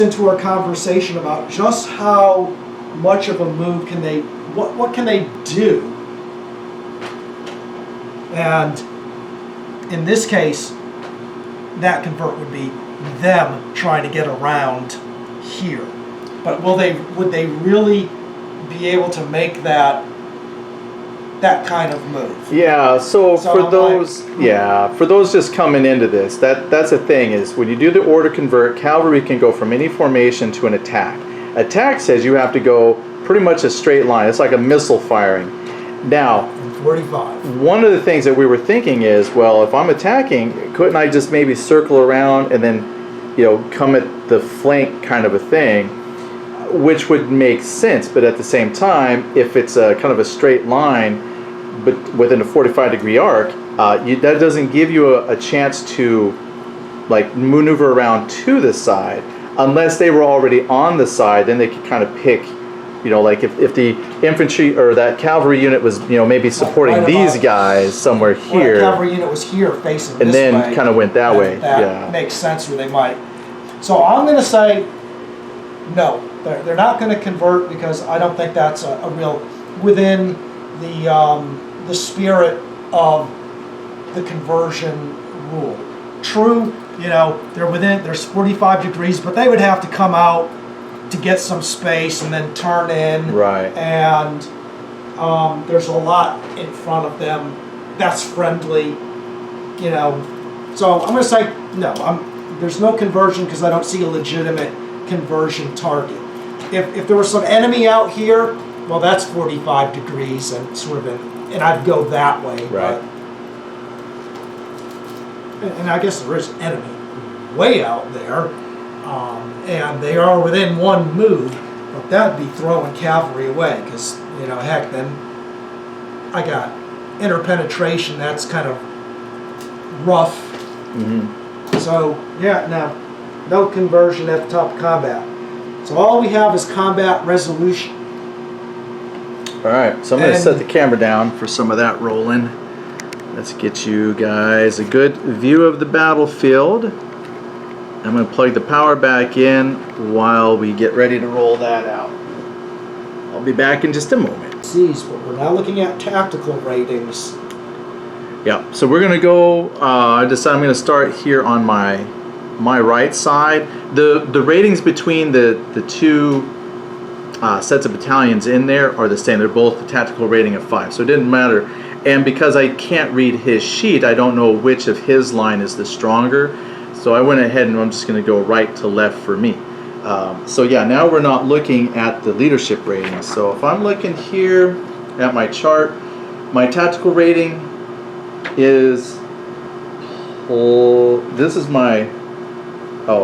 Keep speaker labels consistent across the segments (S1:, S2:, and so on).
S1: into our conversation about just how much of a move can they, what can they do? And in this case, that convert would be them trying to get around here. But would they really be able to make that kind of move?
S2: Yeah, so for those just coming into this, that's the thing is when you do the order convert, cavalry can go from any formation to an attack. Attack says you have to go pretty much a straight line. It's like a missile firing. Now,
S1: 45.
S2: One of the things that we were thinking is, well, if I'm attacking, couldn't I just maybe circle around and then, come at the flank kind of a thing, which would make sense. But at the same time, if it's a kind of a straight line, but within a 45-degree arc, that doesn't give you a chance to like maneuver around to the side unless they were already on the side. Then they could kind of pick, like if the infantry or that cavalry unit was maybe supporting these guys somewhere here,
S1: or the cavalry unit was here facing
S2: and
S1: this way,
S2: then kind of went that way.
S1: That makes sense where they might. So I'm going to say no. They're not going to convert because I don't think that's a real within the spirit of the conversion rule. True, there's 45 degrees, but they would have to come out to get some space and then turn in.
S2: Right.
S1: And there's a lot in front of them that's friendly, So I'm going to say no. There's no conversion because I don't see a legitimate conversion target. If there was some enemy out here, well, that's 45 degrees and and I'd go that way.
S2: Right.
S1: And I guess there is enemy way out there, and they are within one move, but that'd be throwing cavalry away because, heck, then I got interpenetration, that's kind of rough.
S2: Mm-hmm.
S1: So, no conversion at the top of combat. So all we have is combat resolution.
S2: All right, so I'm going to set the camera down for some of that rolling. Let's get you guys a good view of the battlefield. I'm going to plug the power back in while we get ready to roll that out. I'll be back in just a moment.
S1: But we're now looking at tactical ratings.
S2: Yeah, so we're going to go, I decided I'm going to start here on my right side. The ratings between the two sets of battalions in there are the same. They're both a tactical rating of 5, so it didn't matter. And because I can't read his sheet, I don't know which of his line is the stronger. So I went ahead and I'm just going to go right to left for me. So yeah, now we're not looking at the leadership ratings. So if I'm looking here at my chart, my tactical rating is, this is my,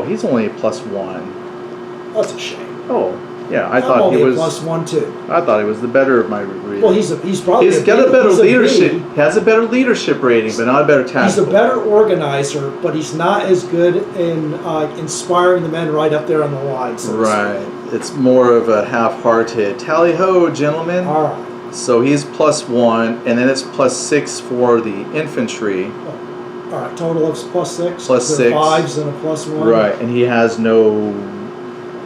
S2: he's only a +1.
S1: That's a shame.
S2: Oh, yeah, I thought he was
S1: +1 too.
S2: I thought he was the better of my rating.
S1: Well, he's probably
S2: got a better leadership. He has a better leadership rating, but not a better tactical.
S1: He's a better organizer, but he's not as good in inspiring the men right up there on the line. So
S2: right. It's more of a half-hearted tally ho, gentlemen.
S1: All right.
S2: So he's +1, and then it's +6 for the infantry.
S1: All right, total of +6.
S2: +6.
S1: 5s and a +1.
S2: Right, and he has no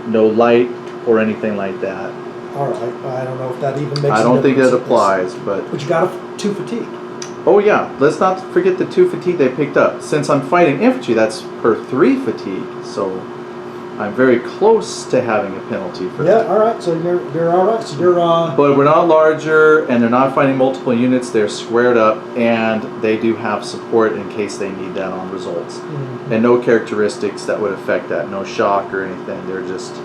S2: light or anything like that.
S1: All right, I don't know if that even makes.
S2: I don't think that applies, but
S1: you got 2 fatigue.
S2: Oh yeah, let's not forget the 2 fatigue they picked up. Since I'm fighting infantry, that's per 3 fatigue, so I'm very close to having a penalty for that.
S1: Yeah, all right, so you're all right. So you're.
S2: But we're not larger, and they're not fighting multiple units. They're squared up, and they do have support in case they need that on results. Mm-hmm. And no characteristics that would affect that. No shock or anything. They're just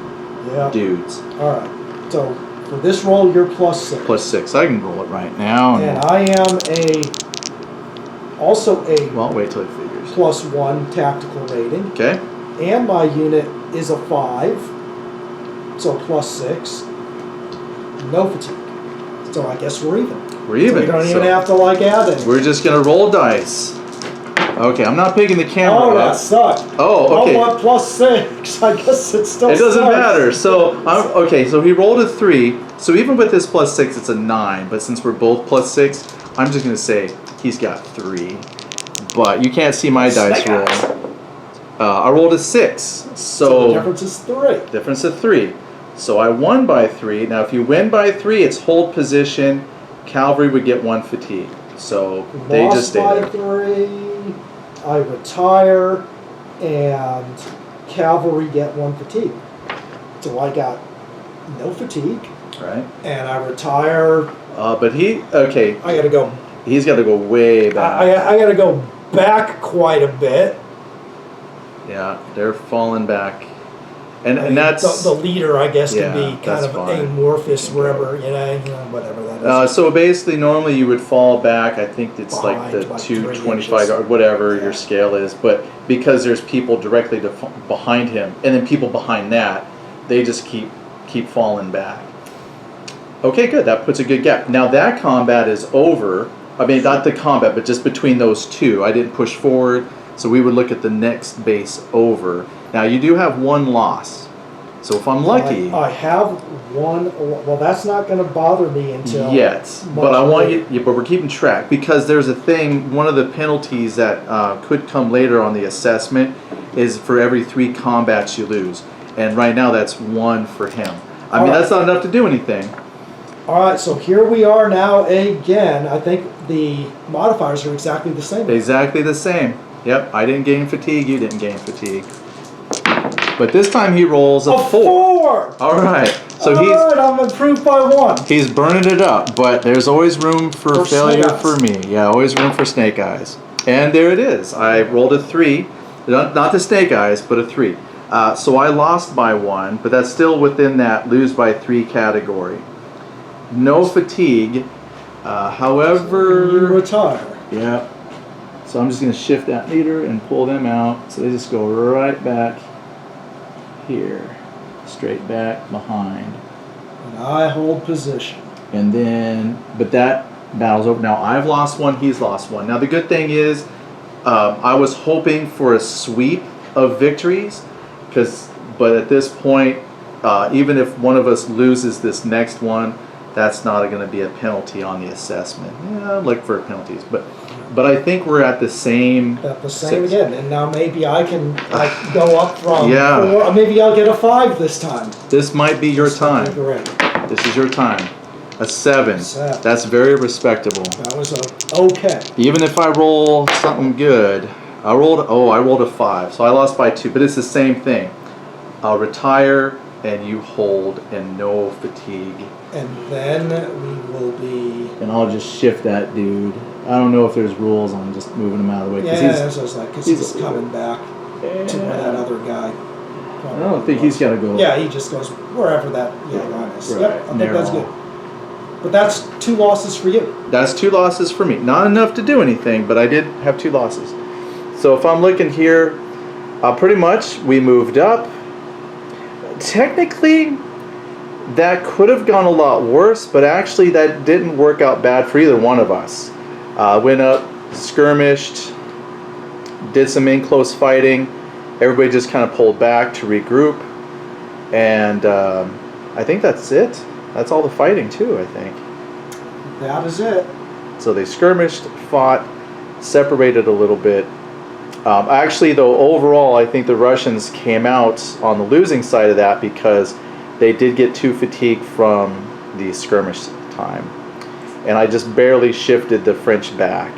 S2: dudes.
S1: All right. So for this roll, you're +6.
S2: +6. I can roll it right now.
S1: And I am also a.
S2: Well, wait till it figures.
S1: +1 tactical rating.
S2: Okay.
S1: And my unit is a 5, so +6. No fatigue. So I guess we're even.
S2: We're even.
S1: So we don't even have to add it.
S2: We're just gonna roll dice. Okay, I'm not picking the camera
S1: up.
S2: Oh,
S1: that sucked.
S2: Oh, okay.
S1: I want +6. I guess it still
S2: It doesn't matter. So, so he rolled a 3. So even with this +6, it's a 9. But since we're both +6, I'm just going to say he's got 3. But you can't see my dice roll. I rolled a 6.
S1: So the difference is 3.
S2: Difference of 3. So I won by 3. Now if you win by 3, it's hold position. Cavalry would get 1 fatigue. So they just stay
S1: Lost
S2: there.
S1: by 3. I retire, and cavalry get 1 fatigue. So I got no fatigue,
S2: Right.
S1: and I retire.
S2: But okay.
S1: I got to go.
S2: He's got to go way back.
S1: I got to go back quite a bit.
S2: Yeah, they're falling back. And
S1: I mean,
S2: that's
S1: the leader, I guess,
S2: yeah,
S1: can be kind
S2: that's
S1: of
S2: fine.
S1: amorphous wherever, whatever that is.
S2: so basically, normally you would fall back. I think it's like the
S1: Behind, like 3
S2: 225 or
S1: inches.
S2: whatever
S1: Yeah.
S2: your scale is. But because there's people directly behind him, and then people behind that, they just keep falling back. Okay, good. That puts a good gap. Now that combat is over. I mean, not the combat, but just between those two. I didn't push forward, so we would look at the next base over. Now you do have 1 loss. So if I'm lucky,
S1: I have 1. Well, that's not going to bother me until
S2: yet, but
S1: much
S2: I want
S1: later.
S2: you. But we're keeping track because there's a thing. One of the penalties that could come later on the assessment is for every 3 combats you lose, and right now that's 1 for him. I mean,
S1: All right.
S2: that's not enough to do anything.
S1: All right, so here we are now again. I think the modifiers are exactly the same.
S2: Exactly the same. Yep, I didn't gain fatigue. You didn't gain fatigue. But this time he rolls a 4. All right, so
S1: All right, I'm improved by 1.
S2: he's burning it up, but there's always room for
S1: For
S2: failure
S1: snake eyes.
S2: for me. Yeah, always room for snake eyes. And there it is. I rolled a 3, not the snake eyes, but a 3. So I lost by 1, but that's still within that lose by 3 category. No fatigue.
S1: You
S2: However,
S1: retire.
S2: yeah. So I'm just going to shift that meter and pull them out. So they just go right back here, straight back behind.
S1: And I hold position.
S2: And then, but that battle's over. Now I've lost 1, he's lost 1. Now the good thing is, I was hoping for a sweep of victories, but at this point, even if one of us loses this next one, that's not going to be a penalty on the assessment. Yeah, I look for penalties, but I think we're at the same.
S1: At the same again, and now maybe I can go up from
S2: Yeah.
S1: 4. Or maybe I'll get a 5 this time.
S2: This might be your time.
S1: Great.
S2: This is your time. A 7.
S1: 7.
S2: That's very respectable.
S1: That was okay.
S2: Even if I roll something good, I rolled a 5, so I lost by 2, but it's the same thing. I'll retire and you hold and no fatigue.
S1: And then we will be.
S2: And I'll just shift that dude. I don't know if there's rules on just moving him out of the way.
S1: Yeah, that's what I was like, because he's
S2: he's-
S1: coming back to where that other guy.
S2: I don't think he's got to go.
S1: Yeah, he just goes wherever that line is.
S2: Right,
S1: Yep, I think that's
S2: narrow.
S1: good. But that's 2 losses for you.
S2: That's 2 losses for me. Not enough to do anything, but I did have 2 losses. So if I'm looking here, pretty much we moved up. Technically, that could have gone a lot worse, but actually that didn't work out bad for either one of us. Went up, skirmished, did some in-close fighting. Everybody just kind of pulled back to regroup. And I think that's it. That's all the fighting too, I think.
S1: That is it.
S2: So they skirmished, fought, separated a little bit. Actually, though, overall, I think the Russians came out on the losing side of that because they did get 2 fatigue from the skirmish time. And I just barely shifted the French back.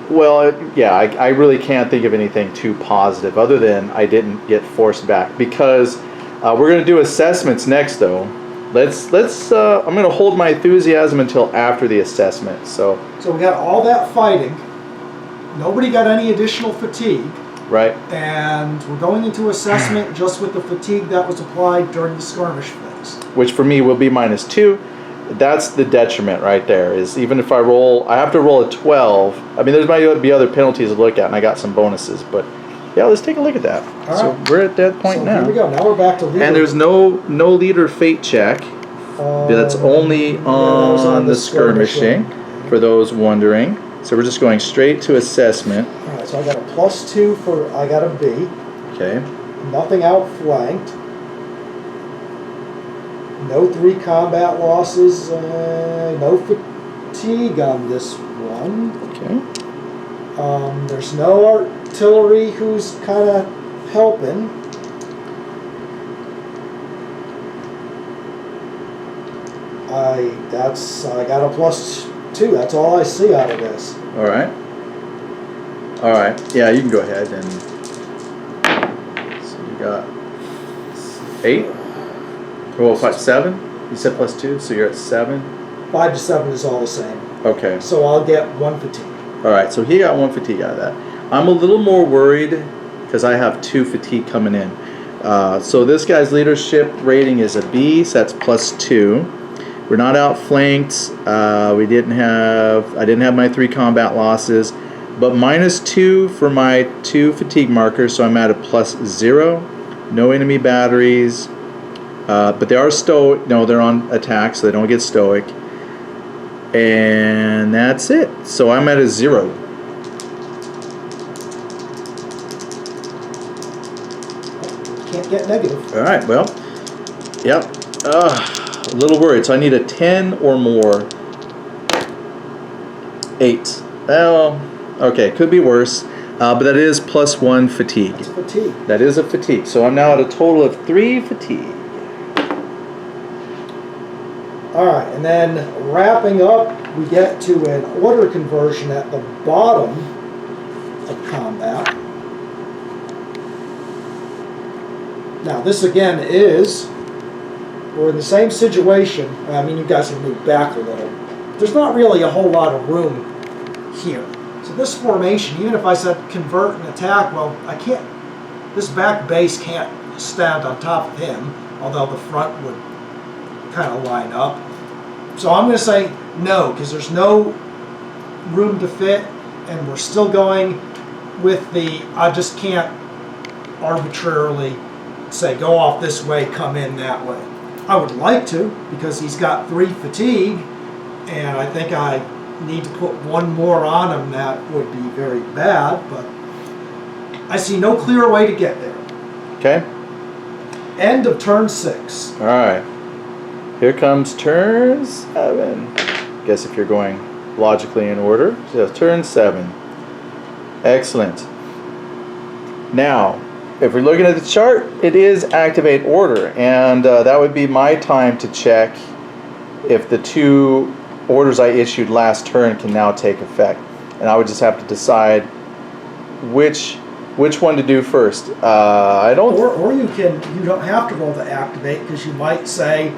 S2: Well, yeah, I really can't think of anything too positive other than I didn't get forced back. Because we're going to do assessments next, though. I'm going to hold my enthusiasm until after the assessment. So
S1: we got all that fighting. Nobody got any additional fatigue.
S2: Right.
S1: And we're going into assessment just with the fatigue that was applied during the skirmish phase.
S2: Which for me will be -2. That's the detriment right there, is even if I have to roll a 12. I mean, there might be other penalties to look at, and I got some bonuses, but yeah, let's take a look at that.
S1: All
S2: so
S1: right.
S2: we're at that point
S1: So
S2: now.
S1: here we go. Now we're back to leader.
S2: And there's no leader fate check. That's only
S1: Yeah, that was
S2: on the skirmishing, for those wondering. So we're just going straight to assessment.
S1: All right, so I got a +2 for, I got a B.
S2: Okay.
S1: Nothing outflanked. No 3 combat losses. No fatigue on this one.
S2: Okay.
S1: There's no artillery who's kind of helping. I got a +2. That's all I see out of this.
S2: All right. All right. Yeah, you can go ahead and. So you got 8. Well, 7. You said +2, so you're at 7.
S1: 5 to 7 is all the same.
S2: Okay.
S1: So I'll get 1 fatigue.
S2: All right. So he got 1 fatigue out of that. I'm a little more worried because I have 2 fatigue coming in. So this guy's leadership rating is a B, so that's +2. We're not outflanked. I didn't have my 3 combat losses, but -2 for my 2 fatigue markers, so I'm at a +0. No enemy batteries, but they are stoic. No, they're on attack, so they don't get stoic. And that's it. So I'm at a 0.
S1: Can't get negative.
S2: All right. Well, yep. A little worried. So I need a 10 or more. 8. Well, okay. Could be worse. But that is +1 fatigue.
S1: That's fatigue.
S2: That is a fatigue. So I'm now at a total of 3 fatigue.
S1: All right, and then wrapping up, we get to an order conversion at the bottom of combat. Now this again we're in the same situation. I mean, you guys have moved back a little. There's not really a whole lot of room here. So this formation, even if I said convert and attack, well, I can't, this back base can't stand on top of him, although the front would kind of line up. So I'm going to say no, because there's no room to fit, and we're still going with I just can't arbitrarily say go off this way, come in that way. I would like to, because he's got 3 fatigue, and I think I need to put 1 more on him. That would be very bad, but I see no clear way to get there.
S2: Okay.
S1: End of turn 6.
S2: All right. Here comes turn 7. Guess if you're going logically in order. So turn 7. Excellent. Now, if we're looking at the chart, it is activate order, and that would be my time to check if the 2 orders I issued last turn can now take effect. And I would just have to decide which one to do first. I don't.
S1: Or you don't have to roll to activate, because you might say,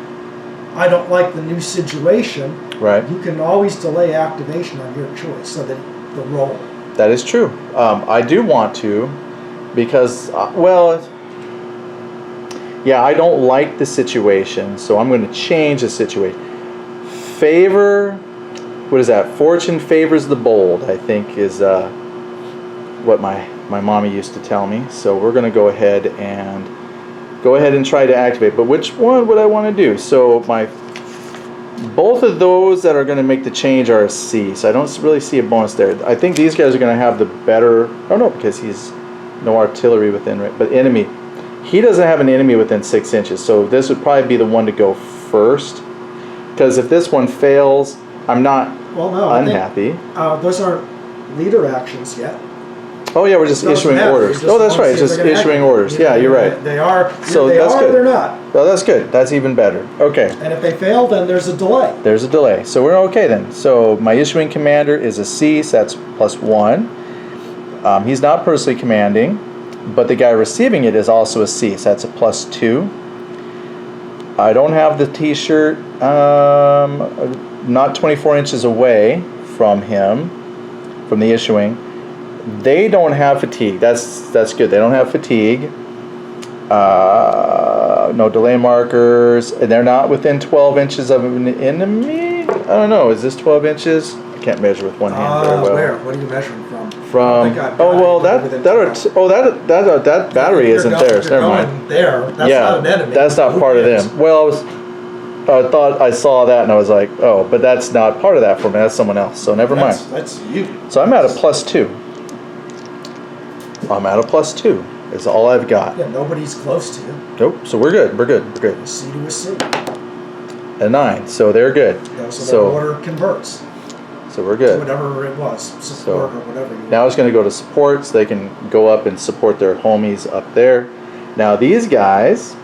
S1: I don't like the new situation.
S2: Right.
S1: You can always delay activation on your choice, so that the roll.
S2: That is true. I do want to, because yeah, I don't like the situation, so I'm going to change the situation. What is that? Fortune favors the bold, I think is what my mommy used to tell me. So we're going to go ahead and try to activate. But which one would I want to do? So both of those that are going to make the change are a C. So I don't really see a bonus there. I think these guys are going to have the better. Oh no, because he's no artillery within, but enemy. He doesn't have an enemy within 6 inches. So this would probably be the one to go first. Because if this one fails, I'm not unhappy.
S1: Those aren't leader actions yet.
S2: Oh yeah, we're just issuing orders. Oh, that's right. It's just issuing orders. Yeah, you're right.
S1: They are.
S2: So
S1: they
S2: that's
S1: are.
S2: good.
S1: They're not.
S2: Well, that's good. That's even better. Okay.
S1: And if they fail, then there's a delay.
S2: There's a delay. So we're okay then. So my issuing commander is a C, so that's +1. He's not personally commanding, but the guy receiving it is also a C, so that's a +2. I don't have the T-shirt. Not 24 inches away from him, from the issuing. They don't have fatigue. That's good. They don't have fatigue. No delay markers, and they're not within 12 inches of an enemy. I don't know. Is this 12 inches? I can't measure with one hand very well.
S1: Where? What are you measuring from?
S2: That battery isn't theirs. Never mind.
S1: There. That's not an enemy.
S2: That's not part of them. Well, I thought I saw that and I was like, oh, but that's not part of that for me. That's someone else. So never mind.
S1: That's you.
S2: So I'm at a +2. I'm at a +2. It's all I've got.
S1: Yeah, nobody's close to you.
S2: Nope. So we're good. We're good. We're good.
S1: A C to a C.
S2: A 9. So they're good.
S1: So the order converts.
S2: So we're good.
S1: Whatever it was, support or whatever.
S2: Now it's going to go to support, so they can go up and support their homies up there. Now these guys,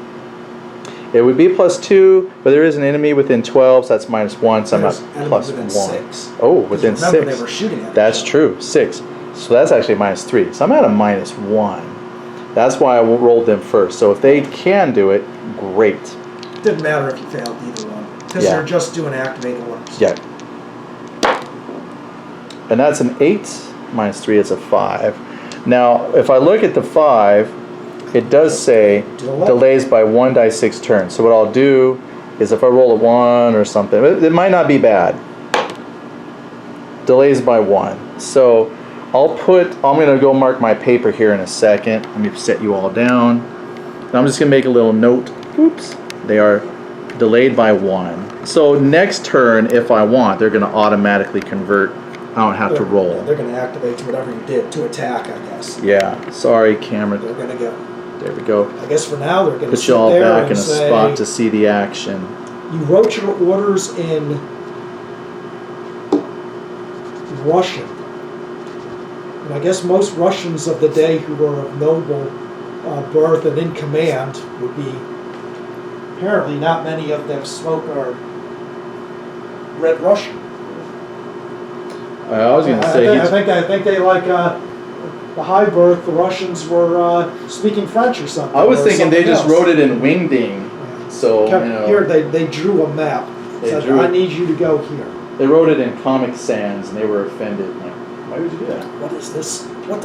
S2: it would be +2, but there is an enemy within 12, so that's -1, so I'm not +1.
S1: 6.
S2: Oh, within
S1: Remember
S2: 6.
S1: they were shooting at
S2: That's
S1: each
S2: true, 6. So that's actually -3. So I'm at a -1. That's why I rolled them first. So if they can do it, great.
S1: other. Didn't matter if you failed either one, because
S2: Yeah.
S1: they're just doing activate orders.
S2: Yeah. And that's an 8, -3, it's a 5. Now, if I look at the 5, it does say delays by 1 die 6 turns. So what I'll do is if I roll a 1 or something, it might not be bad. Delays by 1. So I'm going to go mark my paper here in a second. Let me set you all down. And I'm just going to make a little note. Oops. They are delayed by 1. So next turn, if I want, they're going to automatically convert. I don't have to roll.
S1: They're going to activate whatever you did to attack, I guess.
S2: Yeah. Sorry, camera.
S1: They're going to go.
S2: There we go.
S1: I guess for now they're going to
S2: Put you all back in a
S1: say,
S2: spot to see the action.
S1: You wrote your orders in Russian. And I guess most Russians of the day who were of noble birth and in command would be, apparently not many of them spoke or read Russian.
S2: I was going to say,
S1: I think they like the high birth. The Russians were speaking French or something.
S2: I was thinking they just
S1: else.
S2: wrote it in Wingding.
S1: Yeah.
S2: So, you know,
S1: Here they drew a map. Said, I need you to go here.
S2: They wrote it in Comic Sans, and they were offended. Like, why would you do that?
S1: What is this? What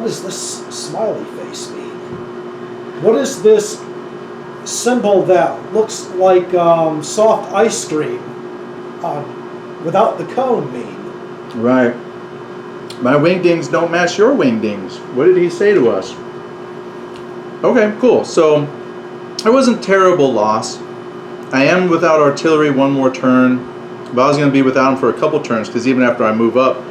S1: does this smiley face mean? What is this symbol that looks like soft ice cream without the cone mean?
S2: Right. My wingdings don't match your wingdings. What did he say to us? Okay, cool. So it wasn't terrible loss. I am without artillery one more turn, but I was going to be without them for a couple turns because even after I move up,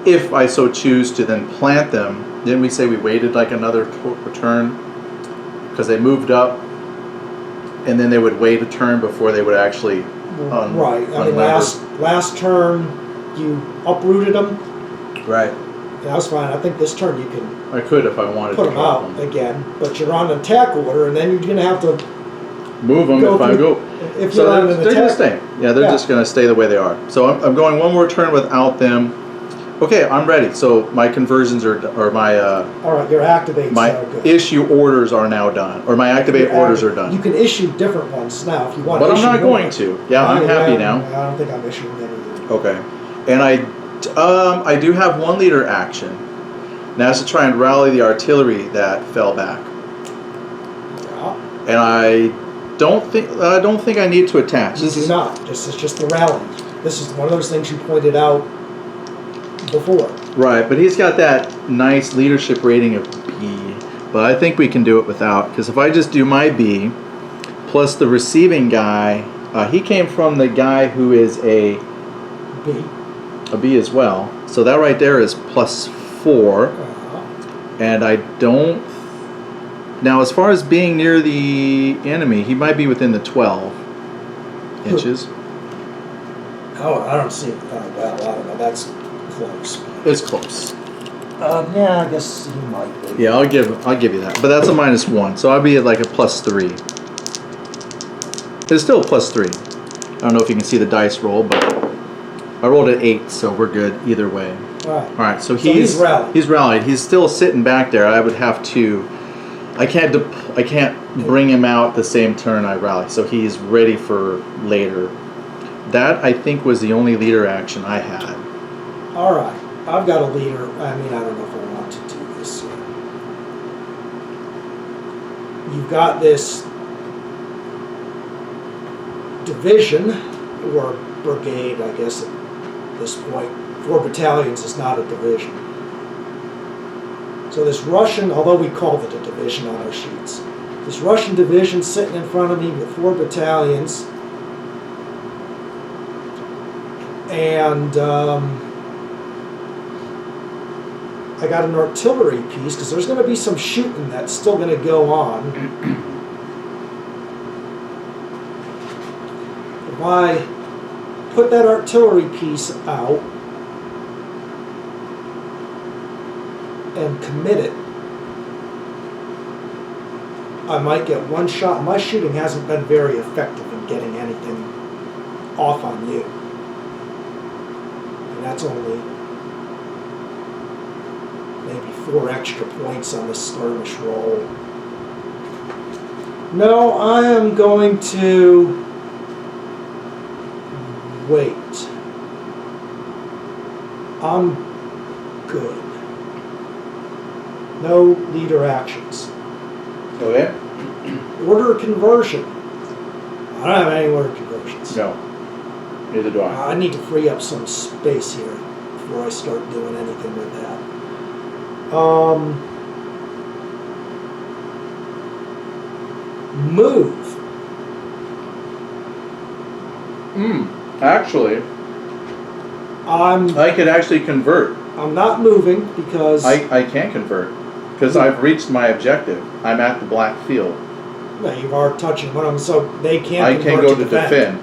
S2: if I so choose to then plant them, didn't we say we waited like another turn? Because they moved up, and then they would wait a turn before they would actually
S1: right. I mean, last turn you uprooted them.
S2: Right.
S1: That's fine. I think this turn you can.
S2: I could if I wanted
S1: put
S2: to
S1: them out again, but you're on an attack order, and then you're going to have to
S2: move them if I go.
S1: If
S2: so
S1: you're on an
S2: they're going to
S1: attack.
S2: stay. Yeah, they're just going to stay the way they are. So I'm going one more turn without them. Okay, I'm ready. So my conversions are my
S1: all right, your activates
S2: my
S1: are good.
S2: issue orders are now done, or my activate orders are done.
S1: You can issue different ones now if you want.
S2: But
S1: to
S2: I'm not
S1: issue
S2: going
S1: more.
S2: to. Yeah, I'm happy now.
S1: I don't think I'm issuing any.
S2: Okay, and I do have 1 leader action. Now that's to try and rally the artillery that fell back.
S1: Yeah.
S2: And I don't think I need to attach.
S1: You do not. This is just the rally. This is one of those things you pointed out before.
S2: Right, but he's got that nice leadership rating of B. But I think we can do it without, because if I just do my B plus the receiving guy, he came from the guy who is a B as well. So that right there is +4. And I don't. Now, as far as being near the enemy, he might be within the 12 inches.
S1: Oh, I don't see it. Well, I don't know. That's close.
S2: It's close.
S1: Yeah, I guess he might be.
S2: Yeah, I'll give you that. But that's a -1, so I'll be at like a +3. It's still a +3. I don't know if you can see the dice roll, but I rolled an 8, so we're good either way.
S1: All
S2: right, so
S1: he's rallied.
S2: He's rallied. He's still sitting back there. I would have to. I can't bring him out the same turn I rally. So he's ready for later. That I think was the only leader action I had.
S1: All right, I've got a leader. I mean, I don't know if I want to do this yet. You've got this division or brigade, I guess at this point. 4 battalions is not a division. So this Russian, although we called it a division on our sheets, this Russian division sitting in front of me with 4 battalions, and I got an artillery piece because there's going to be some shooting that's still going to go on. If I put that artillery piece out, and commit it, I might get one shot. My shooting hasn't been very effective in getting anything off on you. And that's only maybe 4 extra points on the skirmish roll. No, I am going to wait. I'm good. No leader actions.
S2: Okay.
S1: Order conversion. I don't have any order conversions.
S2: No. Neither do I.
S1: I need to free up some space here before I start doing anything with that. Move.
S2: Actually,
S1: I'm
S2: I could actually convert.
S1: not moving because
S2: I can convert because I've reached my objective. I'm at the black field.
S1: well, you are touching one of them, so they can't
S2: I
S1: convert
S2: can go
S1: to
S2: to defend.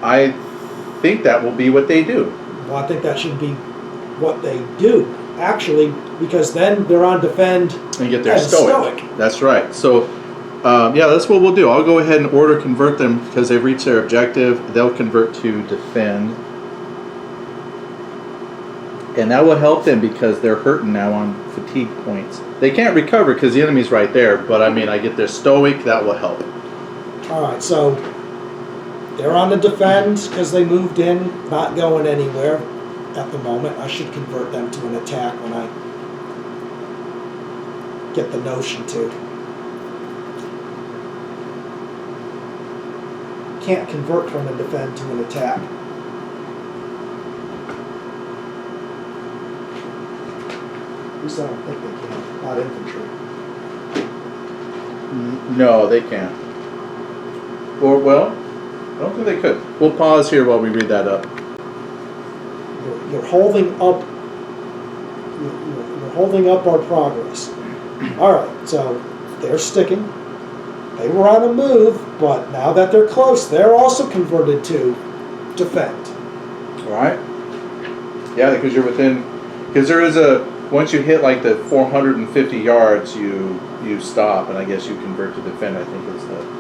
S2: I think that will be what they do.
S1: Well, I think that should be what they do, actually, because then they're on defend
S2: And get their
S1: and
S2: stoic. That's right. So, yeah, that's what we'll do. I'll go ahead and order convert them because they've reached their objective. They'll convert to defend. And that will help them because they're hurting now on fatigue points. They can't recover because the enemy's right there, but I mean, I get their stoic, that will help.
S1: All right, so they're on the defend because they moved in, not going anywhere at the moment. I should convert them to an attack when I get the notion to. Can't convert from a defend to an attack. At least I don't think they can. Not infantry.
S2: No, they can't. Or, well, I don't think they could. We'll pause here while we read that up.
S1: You're holding up. You're holding up our progress. All right, so they're sticking. They were on a move, but now that they're close, they're also converted to defend.
S2: All right? Yeah, because you're within. Because there is a. Once you hit like the 450 yards, you stop, and I guess you convert to defend. I think is the.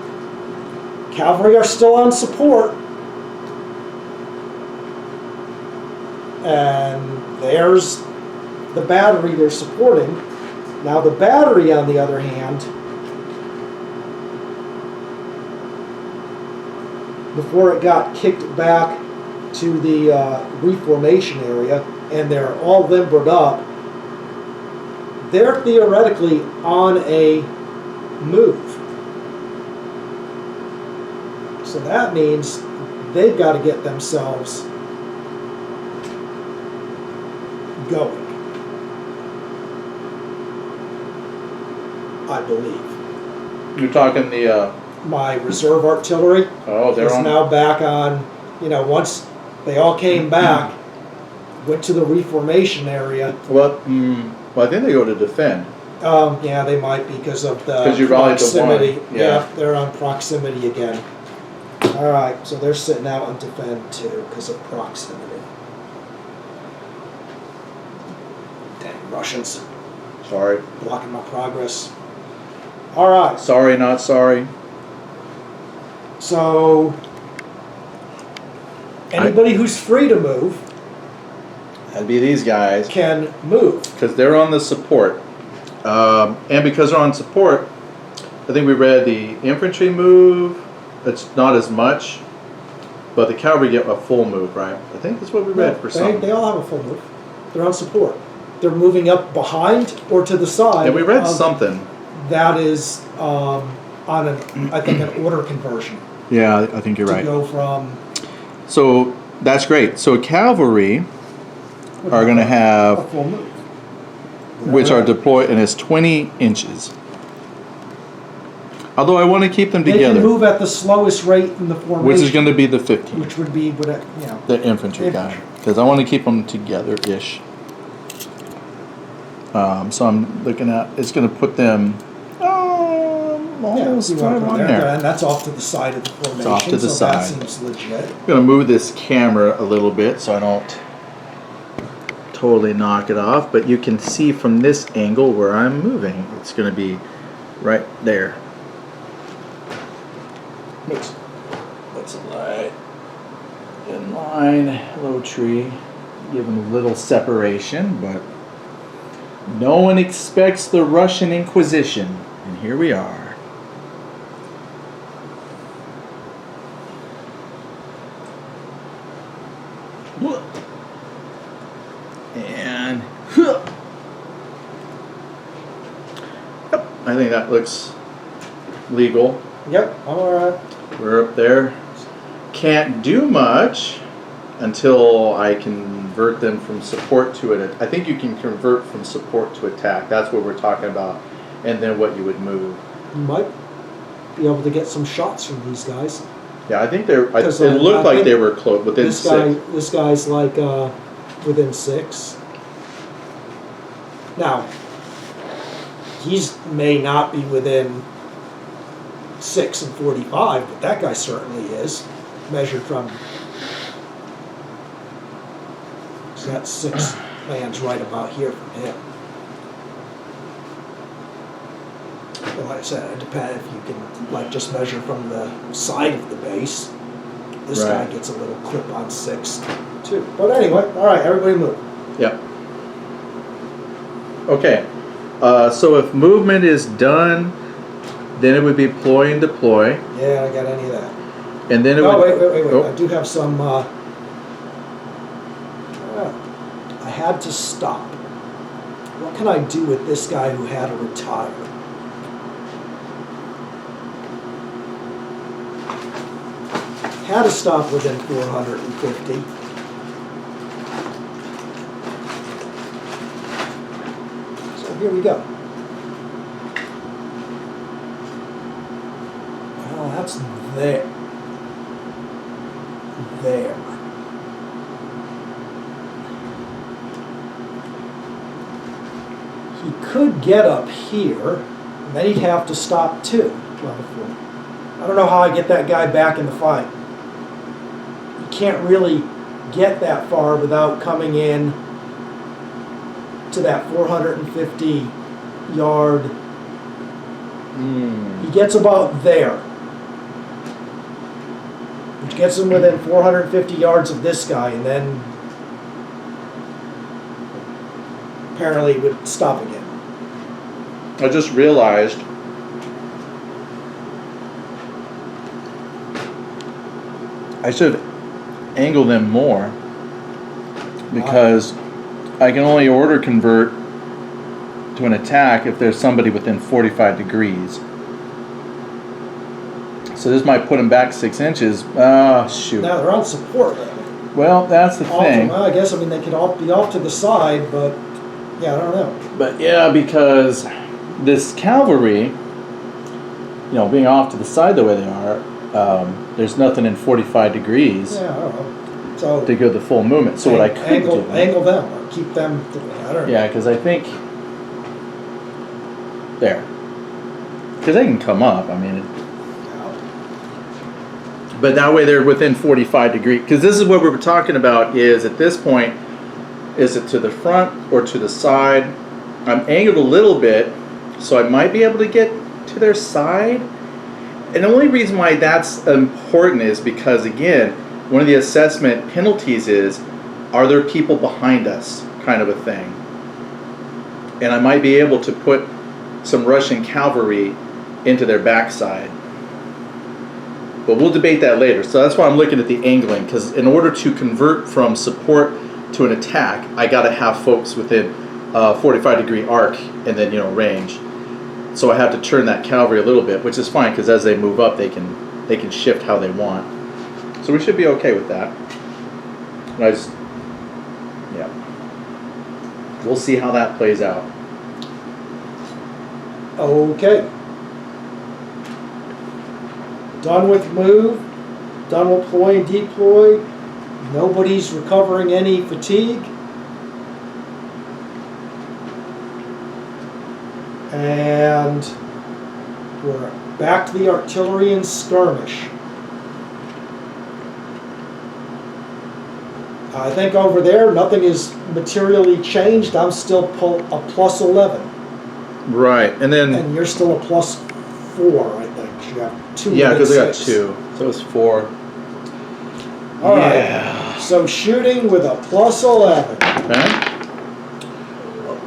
S1: Cavalry are still on support. And there's the battery they're supporting. Now the battery, on the other hand, before it got kicked back to the reformation area, and they're all limbered up, they're theoretically on a move. So that means they've got to get themselves going, I believe.
S2: You're talking the.
S1: My reserve artillery
S2: Oh, they're
S1: is
S2: on.
S1: now back on. Once they all came back, went to the reformation area.
S2: Well, I think they go to defend.
S1: Yeah, they might because of the
S2: 'Cause you rallied to one,
S1: proximity.
S2: yeah.
S1: They're on proximity again. All right, so they're sitting out on defend too because of proximity. Dang Russians,
S2: Sorry.
S1: blocking my progress. All right,
S2: Sorry, not sorry.
S1: so anybody who's free to move
S2: That'd be these guys.
S1: can move.
S2: Because they're on the support. And because they're on support, I think we read the infantry move. It's not as much. But the cavalry get a full move, right? I think that's what we read for some.
S1: They all have a full move. They're on support. They're moving up behind or to the side.
S2: Yeah, we read something.
S1: That is on an order conversion.
S2: Yeah, I think you're
S1: To
S2: right.
S1: go from
S2: So that's great. So cavalry are going to
S1: a
S2: have,
S1: full move.
S2: which are deployed, and it's 20 inches. Although I want to keep them
S1: They can
S2: together,
S1: move at the slowest rate in the formation.
S2: which is going to be the 50,
S1: Which would be
S2: the infantry guy, because I want to keep them together-ish. So I'm looking at, it's going to put them almost right on there.
S1: And that's off to the side of the formation.
S2: off to the
S1: so
S2: side.
S1: That seems legit.
S2: I'm going to move this camera a little bit so I don't totally knock it off, but you can see from this angle where I'm moving, it's going to be right there. Oops. That's a light. In line, low tree. Give them a little separation, but no one expects the Russian Inquisition, and here we are. And yep, I think that looks legal.
S1: Yep, I'm alright.
S2: We're up there. Can't do much until I convert them from support to it. I think you can convert from support to attack. That's what we're talking about. And then what you would move.
S1: You might be able to get some shots from these guys.
S2: Yeah, I think they're. It
S1: 'Cause,
S2: looked
S1: I
S2: like
S1: think
S2: they were close within
S1: This
S2: 6.
S1: this guy's like within 6. Now, he's may not be within 6 and 45, but that guy certainly is, measured from. So that's 6 lands right about here from him. But like I said, it depends if you can like just measure from the side of the base. This guy
S2: Right.
S1: gets a little clip on 6 too. But anyway, all right, everybody move.
S2: Yep. Okay. So if movement is done, then it would be ploy and deploy,
S1: Yeah, I got any of that.
S2: and then it
S1: No,
S2: would.
S1: wait.
S2: Oh.
S1: I do have some. I had to stop. What can I do with this guy who had to retire? Had to stop within 450. So here we go. Well, that's there. There. He could get up here, and then he'd have to stop too. Well, I don't know how I get that guy back in the fight. You can't really get that far without coming in to that 450 yard. He gets about there, which gets him within 450 yards of this guy, and then apparently it would stop again.
S2: I just realized I should angle them more because I can only order convert to an attack if there's somebody within 45 degrees. So this might put them back 6 inches. Ah, shoot.
S1: Now they're on support.
S2: Well, that's the thing.
S1: Well, I guess they could all be off to the side, but yeah, I don't know.
S2: But yeah, because this cavalry, being off to the side the way they are, there's nothing in 45 degrees
S1: Yeah, I don't know. So
S2: to go the full movement. So what I could
S1: angle
S2: do,
S1: them or keep them. I don't know.
S2: yeah, because I think there, because they can come up. I mean, but that way they're within 45 degrees. Because this is what we were talking about. Is at this point, is it to the front or to the side? I'm angled a little bit, so I might be able to get to their side. And the only reason why that's important is because, again, one of the assessment penalties is, are there people behind us, kind of a thing. And I might be able to put some Russian cavalry into their backside. But we'll debate that later. So that's why I'm looking at the angling, because in order to convert from support to an attack, I got to have folks within 45-degree arc and then range. So I have to turn that cavalry a little bit, which is fine because as they move up, they can shift how they want. So we should be okay with that. We'll see how that plays out.
S1: Okay. Done with move. Done with ploy and deploy. Nobody's recovering any fatigue. And we're back to the artillery and skirmish. I think over there, nothing is materially changed. I'm still a plus 11.
S2: Right, and then
S1: And you're still a plus 4, I think. You have 2.
S2: yeah, because I got
S1: 6.
S2: 2, so it was 4.
S1: All right.
S2: Yeah.
S1: So shooting with a plus 11.
S2: Okay.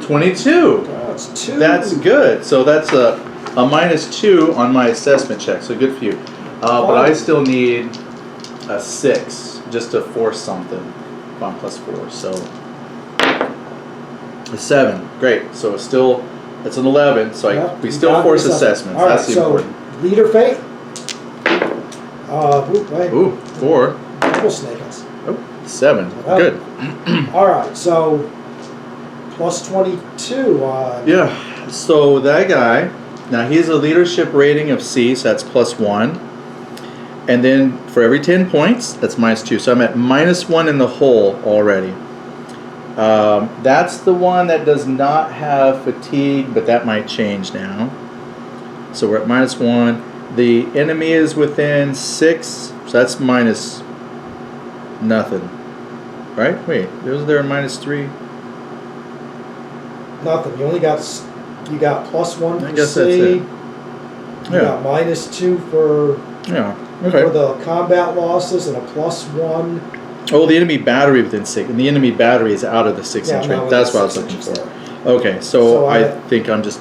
S2: 22.
S1: That's 2.
S2: That's good. So that's a -2 on my assessment check. So good for you. But I still need a 6 just to force something. If I'm plus 4, so a 7. Great. So it's an 11. So we
S1: You
S2: still
S1: got
S2: force
S1: this up.
S2: assessments.
S1: All right,
S2: That's the
S1: so
S2: important.
S1: leader fate. Wait.
S2: Ooh, 4.
S1: Double snake us.
S2: Oh, 7.
S1: Well,
S2: Good.
S1: All right, so plus 22 on.
S2: Yeah. So that guy, now he's a leadership rating of C, so that's +1. And then for every 10 points, that's -2. So I'm at -1 in the hole already. That's the one that does not have fatigue, but that might change now. So we're at -1. The enemy is within 6, so that's minus nothing. Right? Wait, was there a -3?
S1: Nothing. You only got +1 for
S2: I guess
S1: C.
S2: that's it.
S1: You got -2 for
S2: Yeah. Okay.
S1: the combat losses and a +1.
S2: Oh, the enemy battery within 6, and the enemy battery is out of the 6-inch range. That's what I was looking for. Okay, so I think I'm just.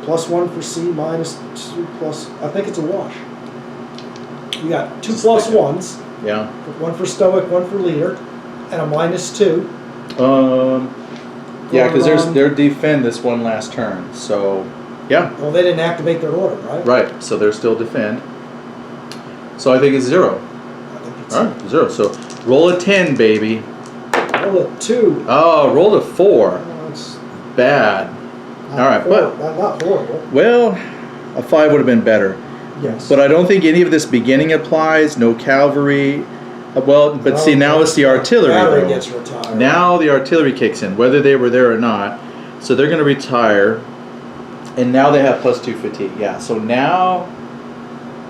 S1: +1 for C, -2 plus. I think it's a wash. You got 2 +1s.
S2: Yeah.
S1: One for stoic, one for leader, and a -2.
S2: Yeah, because they're defend this one last turn. So, yeah.
S1: Well, they didn't activate their order, right?
S2: Right. So they're still defend. So I think it's 0.
S1: I think it's
S2: All right, 0. So roll a 10, baby.
S1: roll a 2.
S2: Oh, rolled a 4.
S1: It's
S2: Bad.
S1: not
S2: All right,
S1: not horrible.
S2: Well, a 5 would have been better.
S1: Yes.
S2: But I don't think any of this beginning applies. No cavalry. Well, but see, now it's the artillery.
S1: Battery
S2: though.
S1: gets retired.
S2: Now the artillery kicks in, whether they were there or not. So they're going to retire, and now they have +2 fatigue. Yeah. So now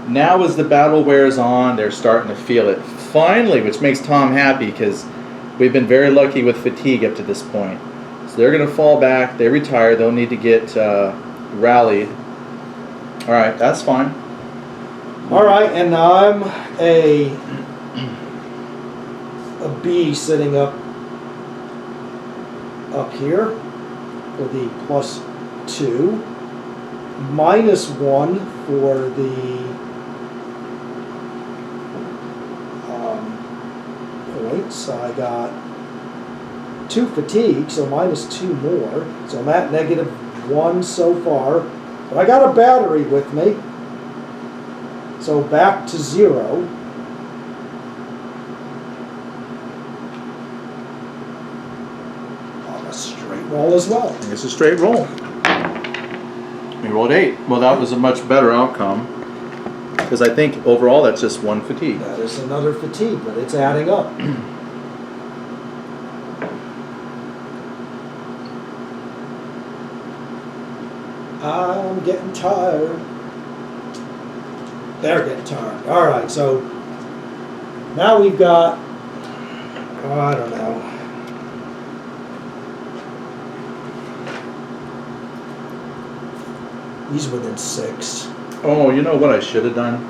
S2: as the battle wears on, they're starting to feel it finally, which makes Tom happy because we've been very lucky with fatigue up to this point. So they're going to fall back. They retire. They'll need to get rallied. All right, that's fine.
S1: All right, and I'm a B sitting up here for the +2, -1 for the points. I got 2 fatigue, so -2 more. So I'm at -1 so far. But I got a battery with me. So back to 0. On a straight roll as well.
S2: It's a straight roll. We rolled 8. Well, that was a much better outcome because I think overall that's just 1 fatigue.
S1: That is another fatigue, but it's adding up. I'm getting tired. They're getting tired. All right, so now we've got, I don't know. He's within 6.
S2: Oh, you know what I should have done?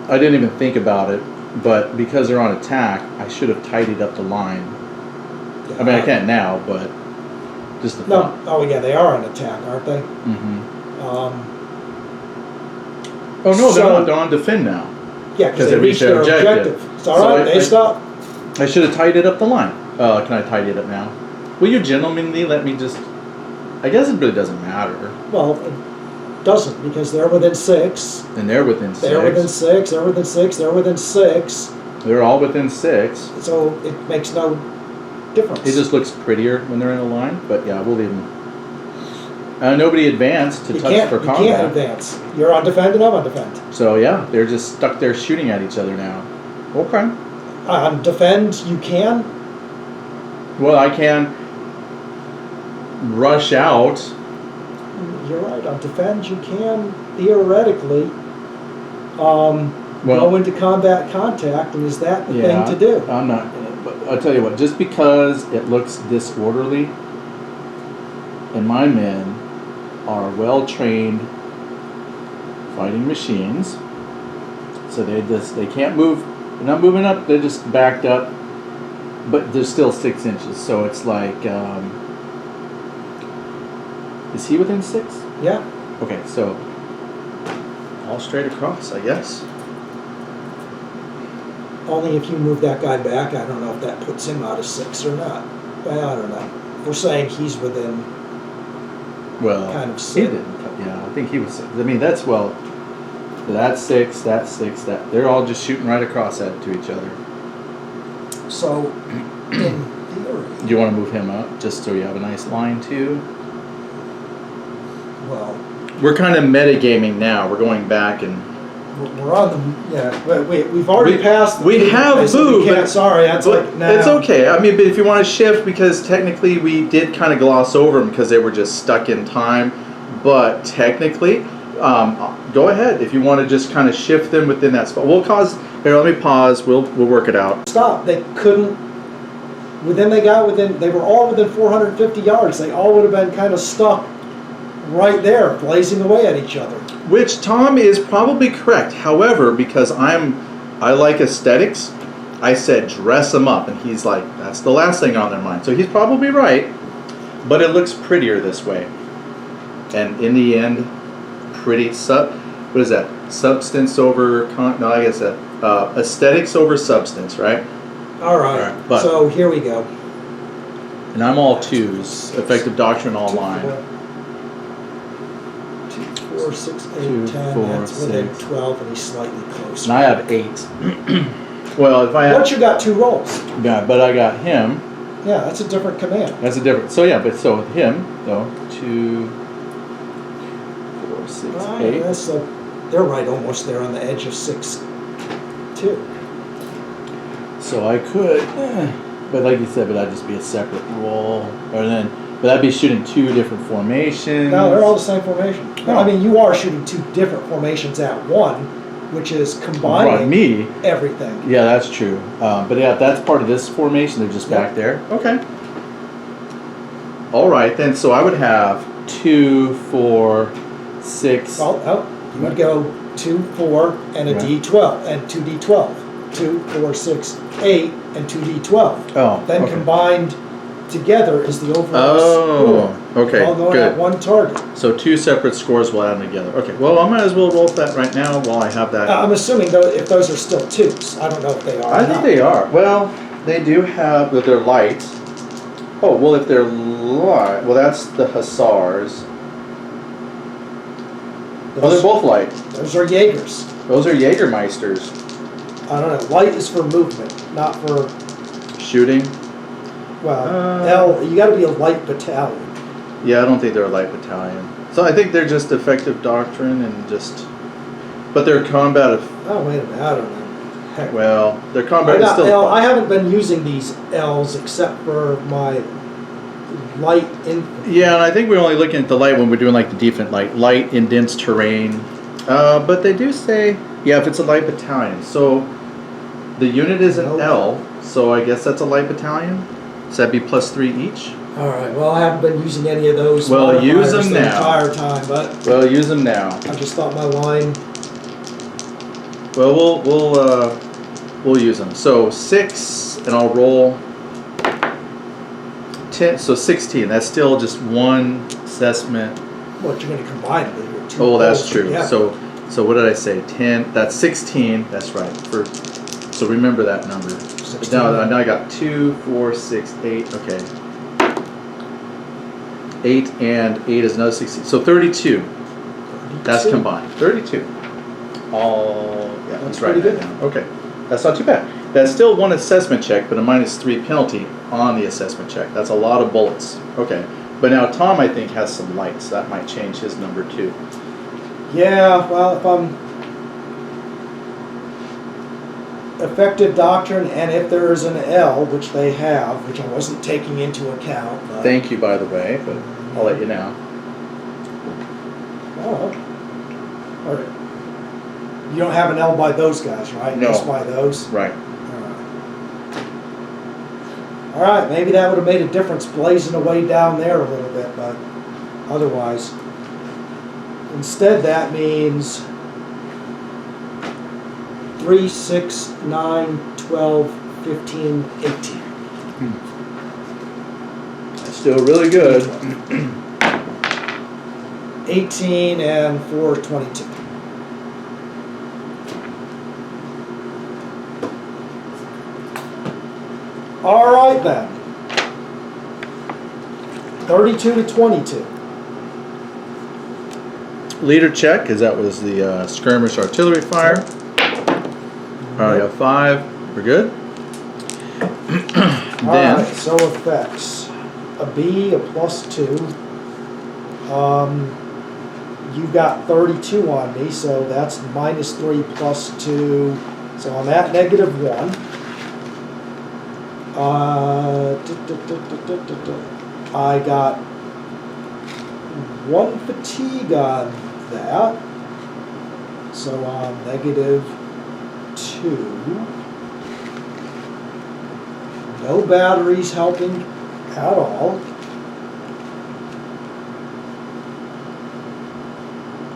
S2: I didn't even think about it, but because they're on attack, I should have tidied up the line. I mean, I can't now, but just the thought.
S1: No, oh yeah, they are on attack, aren't they?
S2: Mm-hmm.
S1: So-
S2: they're on defend now.
S1: Yeah, because they reached their objective. It's all
S2: So
S1: right, they stop.
S2: I should have tidied up the line. Can I tidy it up now? Will you gentlemanly let me just... I guess it really doesn't matter.
S1: Well, it doesn't, because they're within 6.
S2: And they're within 6.
S1: They're within 6, they're within 6, they're within 6.
S2: They're all within 6.
S1: So it makes no difference.
S2: It just looks prettier when they're in a line, but yeah, we'll leave them. Nobody advanced to touch for combat.
S1: You can't advance. You're on defend and I'm on defend.
S2: So yeah, they're just stuck there shooting at each other now. Okay.
S1: On defend, you can.
S2: Well, I can rush out.
S1: You're right. On defend, you can theoretically. go into combat contact, and is that the thing to do?
S2: I'm not gonna, but I'll tell you what, just because it looks disorderly, and my men are well-trained fighting machines, so they can't move, they're not moving up, they're just backed up, but they're still 6 inches, so it's like, is he within 6?
S1: Yeah.
S2: Okay, so all straight across, I guess.
S1: Only if you move that guy back, I don't know if that puts him out of 6 or not. Well, I don't know. We're saying he's within
S2: Well,
S1: kind of
S2: he
S1: 6.
S2: didn't. Yeah, I think he was 6. I mean, that's 6, that's 6, that they're all just shooting right across at to each other.
S1: So, in theory,
S2: Do you want to move him up just so you have a nice line too?
S1: well,
S2: We're kind of metagaming now. We're going back and
S1: we're on the, we've already passed.
S2: we have moved.
S1: But sorry, that's like now.
S2: It's okay. I mean, but if you want to shift, because technically we did kind of gloss over them because they were just stuck in time. But technically, go ahead if you want to just kind of shift them within that spot. Here, let me pause. We'll work it out.
S1: Stop. They couldn't. They were all within 450 yards. They all would have been kind of stuck right there, blazing away at each other.
S2: Which Tom is probably correct. However, because I like aesthetics, I said dress them up, and he's like, that's the last thing on their mind. So he's probably right, but it looks prettier this way. And in the end, what is that? Substance over aesthetics over substance, right?
S1: All right.
S2: But,
S1: so here we go.
S2: And I'm all 2s, effective doctrine all line.
S1: 2, 4, 6, 8,
S2: 2,
S1: 10.
S2: 4,
S1: That's within
S2: 6.
S1: 12, and he's slightly closer.
S2: And I have 8. Well, if I have,
S1: But you got 2 rolls.
S2: yeah, but I got him.
S1: Yeah, that's a different command.
S2: That's a different. So yeah, but so with him, though, 2, 4, 6, 8.
S1: They're right almost there on the edge of 6, 2.
S2: So I could, but like you said, but that'd just be a separate roll, but I'd be shooting 2 different formations.
S1: No, they're all the same formation.
S2: No.
S1: I mean, you are shooting 2 different formations at one, which is combining everything.
S2: Yeah, that's true. But yeah, that's part of this formation. They're just back there. Okay. All right, then. So I would have 2, 4, 6.
S1: Well, you would go 2, 4, and a D12, and 2 D12. 2, 4, 6, 8, and 2 D12.
S2: Oh,
S1: Then
S2: okay.
S1: combined together is the overall score.
S2: Okay,
S1: All going
S2: good.
S1: at one target.
S2: So 2 separate scores will add them together. Okay, well, I might as well roll that right now while I have that.
S1: I'm assuming, though, if those are still 2s. I don't know if they are.
S2: I think they are. Well, they do have, but they're light. Oh, well, if they're light, well, that's the Hussars. Oh, they're both light.
S1: Those are Jaegers.
S2: Those are Jägermeisters.
S1: I don't know. Light is for movement, not for,
S2: Shooting?
S1: you got to be a light battalion.
S2: Yeah, I don't think they're a light battalion. So I think they're just effective doctrine and just, but they're combat.
S1: Oh, wait a minute. I don't know. Heck.
S2: Well, their
S1: I
S2: combat is
S1: got
S2: still.
S1: L. I haven't been using these L's except for my light
S2: Yeah, and I think we're only looking at the light when we're doing like the defense, like light in dense terrain. But they do say, yeah, if it's a light battalion. So the unit is an L, so I guess that's a light battalion. So that'd be +3 each.
S1: All right. Well, I haven't been using any of those.
S2: Well, use
S1: modifiers
S2: them
S1: the
S2: now.
S1: entire time, but
S2: Well, use them now.
S1: I just thought my line.
S2: Well, we'll use them. So 6, and I'll roll 10. So 16. That's still just one assessment.
S1: What you're going to combine with your 2.
S2: Oh, that's
S1: rolls
S2: true.
S1: together.
S2: So what did I say? 10. That's 16. That's right. So remember that number.
S1: 16.
S2: Now I got 2, 4, 6, 8. Okay. 8 and 8 is another 16. So 32. That's combined. 32. Yeah, that's right.
S1: pretty good.
S2: Okay. That's not too bad. That's still one assessment check, but a -3 penalty on the assessment check. That's a lot of bullets. Okay. But now Tom, I think, has some lights. That might change his number too.
S1: Yeah, well, if I'm effective doctrine, and if there is an L, which they have, which I wasn't taking into account. But,
S2: Thank you, by the way, but I'll let you know.
S1: oh, all right. You don't have an L by those guys, right?
S2: No.
S1: Just by those?
S2: Right.
S1: All right, maybe that would have made a difference blazing away down there a little bit, but otherwise. Instead, that means 3, 6, 9, 12, 15, 18.
S2: That's still really good.
S1: 18 and 4, 22. All right then. 32 to 22.
S2: Leader check, because that was the skirmish artillery fire. Alright, got 5. We're good. Then,
S1: Alright, so effects. A B, a +2. You've got 32 on me, so that's -3 +2. So I'm at -1. I got 1 fatigue on that, so I'm -2. No batteries helping at all.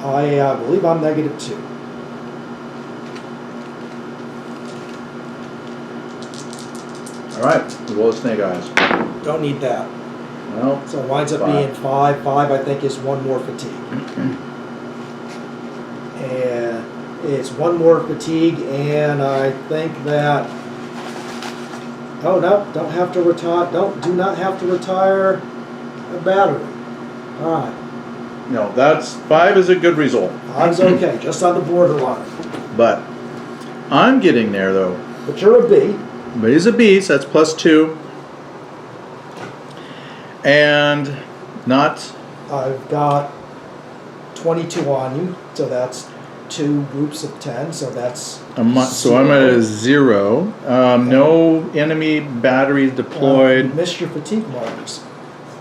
S1: I believe I'm -2.
S2: alright, roll the snake eyes.
S1: Don't need that.
S2: Well,
S1: So it winds up
S2: 5.
S1: being 5. 5, I think, is 1 more fatigue. And it's 1 more fatigue, and I think that. Oh no! Don't have to retire. Do not have to retire a battery. All right.
S2: no, that's 5 is a good result.
S1: I was okay, just on the borderline.
S2: But I'm getting there though.
S1: But you're a B.
S2: But he's a B, so that's +2. And not
S1: I've got 22 on you, so that's 2 groups of 10. So that's.
S2: so I'm at a 0. No enemy batteries
S1: You
S2: deployed.
S1: missed your fatigue markers.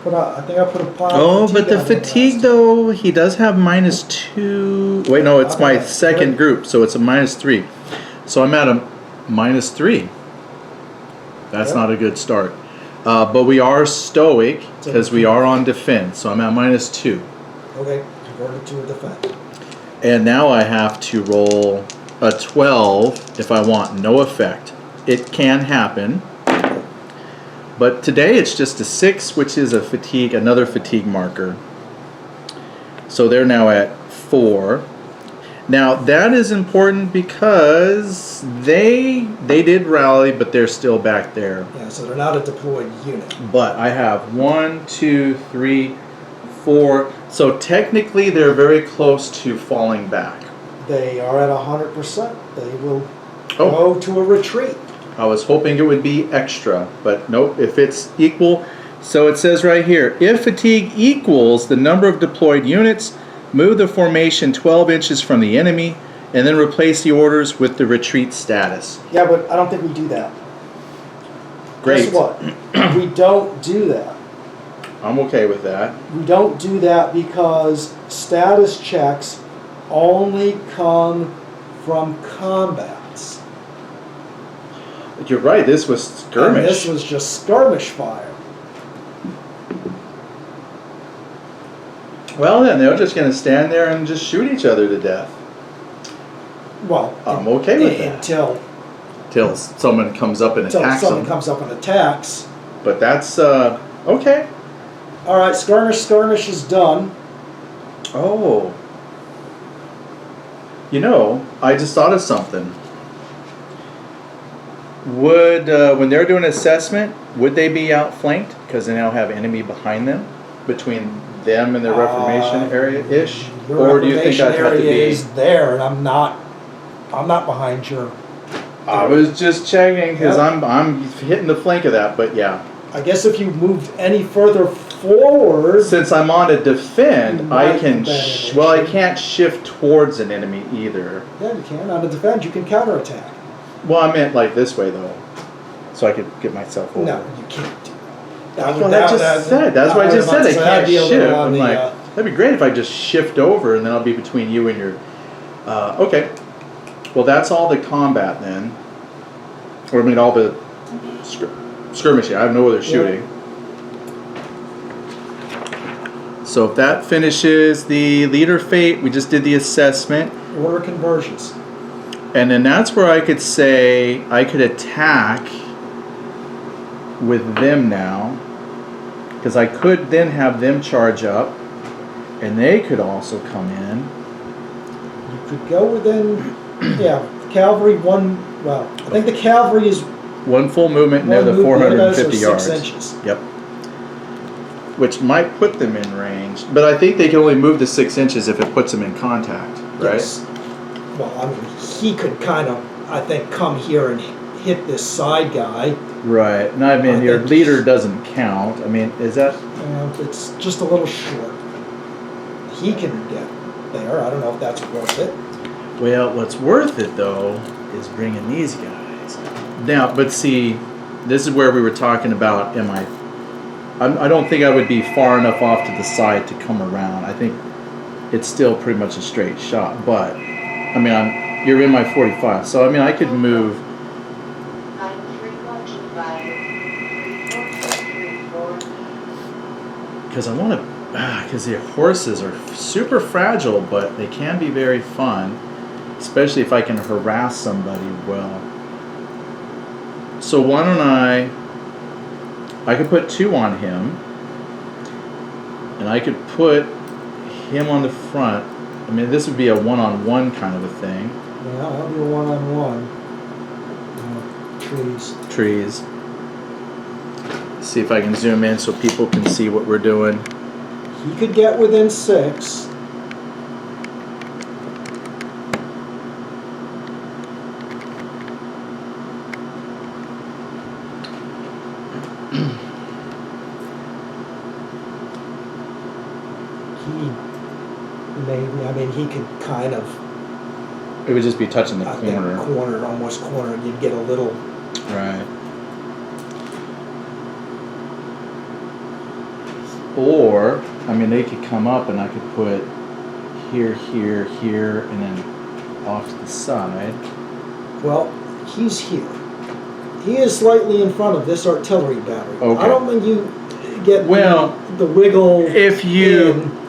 S1: I think I put a pile.
S2: Oh,
S1: of
S2: but the
S1: on there
S2: fatigue
S1: last
S2: though, he does have -2. Wait, no, it's my
S1: Okay,
S2: second
S1: good.
S2: group, so it's a -3. So I'm at a -3. That's
S1: Yep.
S2: not a good start. But we are stoic
S1: So-
S2: because we are on defense, so I'm at -2.
S1: time. Okay, converted to a defense.
S2: And now I have to roll a 12 if I want no effect. It can happen. But today it's just a 6, which is a fatigue, another fatigue marker. So they're now at 4. Now that is important because they did rally, but they're still back there.
S1: Yeah, so they're not a deployed unit.
S2: But I have 1, 2, 3, 4. So technically they're very close to falling back.
S1: They are at 100%. They will
S2: Oh.
S1: go to a retreat.
S2: I was hoping it would be extra, but nope, if it's equal. So it says right here, if fatigue equals the number of deployed units, move the formation 12 inches from the enemy, and then replace the orders with the retreat status.
S1: Yeah, but I don't think we do that.
S2: Great.
S1: Guess what? We don't do that.
S2: I'm okay with that.
S1: We don't do that because status checks only come from combats.
S2: You're right, this was
S1: And
S2: skirmish.
S1: this was just skirmish fire.
S2: Well then, they're just going to stand there and just shoot each other to death.
S1: Well,
S2: I'm okay with that.
S1: Until
S2: someone comes up and attacks
S1: someone
S2: them.
S1: comes up and attacks.
S2: But that's, okay.
S1: All right, skirmish is done.
S2: Oh. You know, I just thought of something. Would, when they're doing assessment, would they be outflanked because they now have enemy behind them, between them and their reformation area-ish?
S1: Your
S2: Or do you think
S1: reformation
S2: I'd have to
S1: area
S2: be?
S1: is there, and I'm not behind your.
S2: I was just checking because
S1: Yep.
S2: I'm hitting the flank of that, but yeah.
S1: I guess if you moved any further forward,
S2: Since I'm on to defend,
S1: You
S2: I
S1: might
S2: can.
S1: get that
S2: Well, I
S1: issue.
S2: can't shift towards an enemy either.
S1: yeah, you can. On the defense, you can counterattack.
S2: Well, I meant like this way though, so I could get myself over.
S1: No, you can't do that.
S2: That's what I just said. That's what I just said. I can't shift. I'm like, that'd be great if I just shift over and then I'll be between you and your. Okay. Well, that's all the combat then. Or I mean, all the skirmishing. I know where they're shooting. So if that finishes the leader fate, we just did the assessment.
S1: Order conversions.
S2: And then that's where I could say I could attack with them now. Because I could then have them charge up. And they could also come in.
S1: You could go within, yeah, cavalry one, well, I think the cavalry is
S2: one full movement near the 450 yards.
S1: 6 inches.
S2: Yep. Which might put them in range. But I think they can only move to 6 inches if it puts them in contact, right?
S1: Yes. Well, I mean, he could kind of, I think, come here and hit this side guy.
S2: Right. And I mean, your leader doesn't count. I mean, is that...
S1: it's just a little short. He can get there. I don't know if that's worth it.
S2: Well, what's worth it, though, is bringing these guys. Now, but see, this is where we were talking about, I don't think I would be far enough off to the side to come around. I think it's still pretty much a straight shot. But, I mean, you're in my 45. So, I mean, I could move... Because I want to... Because the horses are super fragile, but they can be very fun. Especially if I can harass somebody well. So why don't I could put 2 on him. And I could put him on the front. I mean, this would be a one-on-one kind of a thing.
S1: Yeah, I'll do a one-on-one. Trees.
S2: See if I can zoom in so people can see what we're doing.
S1: He could get within 6. He could kind of...
S2: It would just be touching the corner.
S1: Almost cornered. You'd get a little...
S2: Right. Or, I mean, they could come up and I could put here, and then off to the side.
S1: Well, he's here. He is slightly in front of this artillery battery.
S2: Okay.
S1: I don't think you get the wiggle.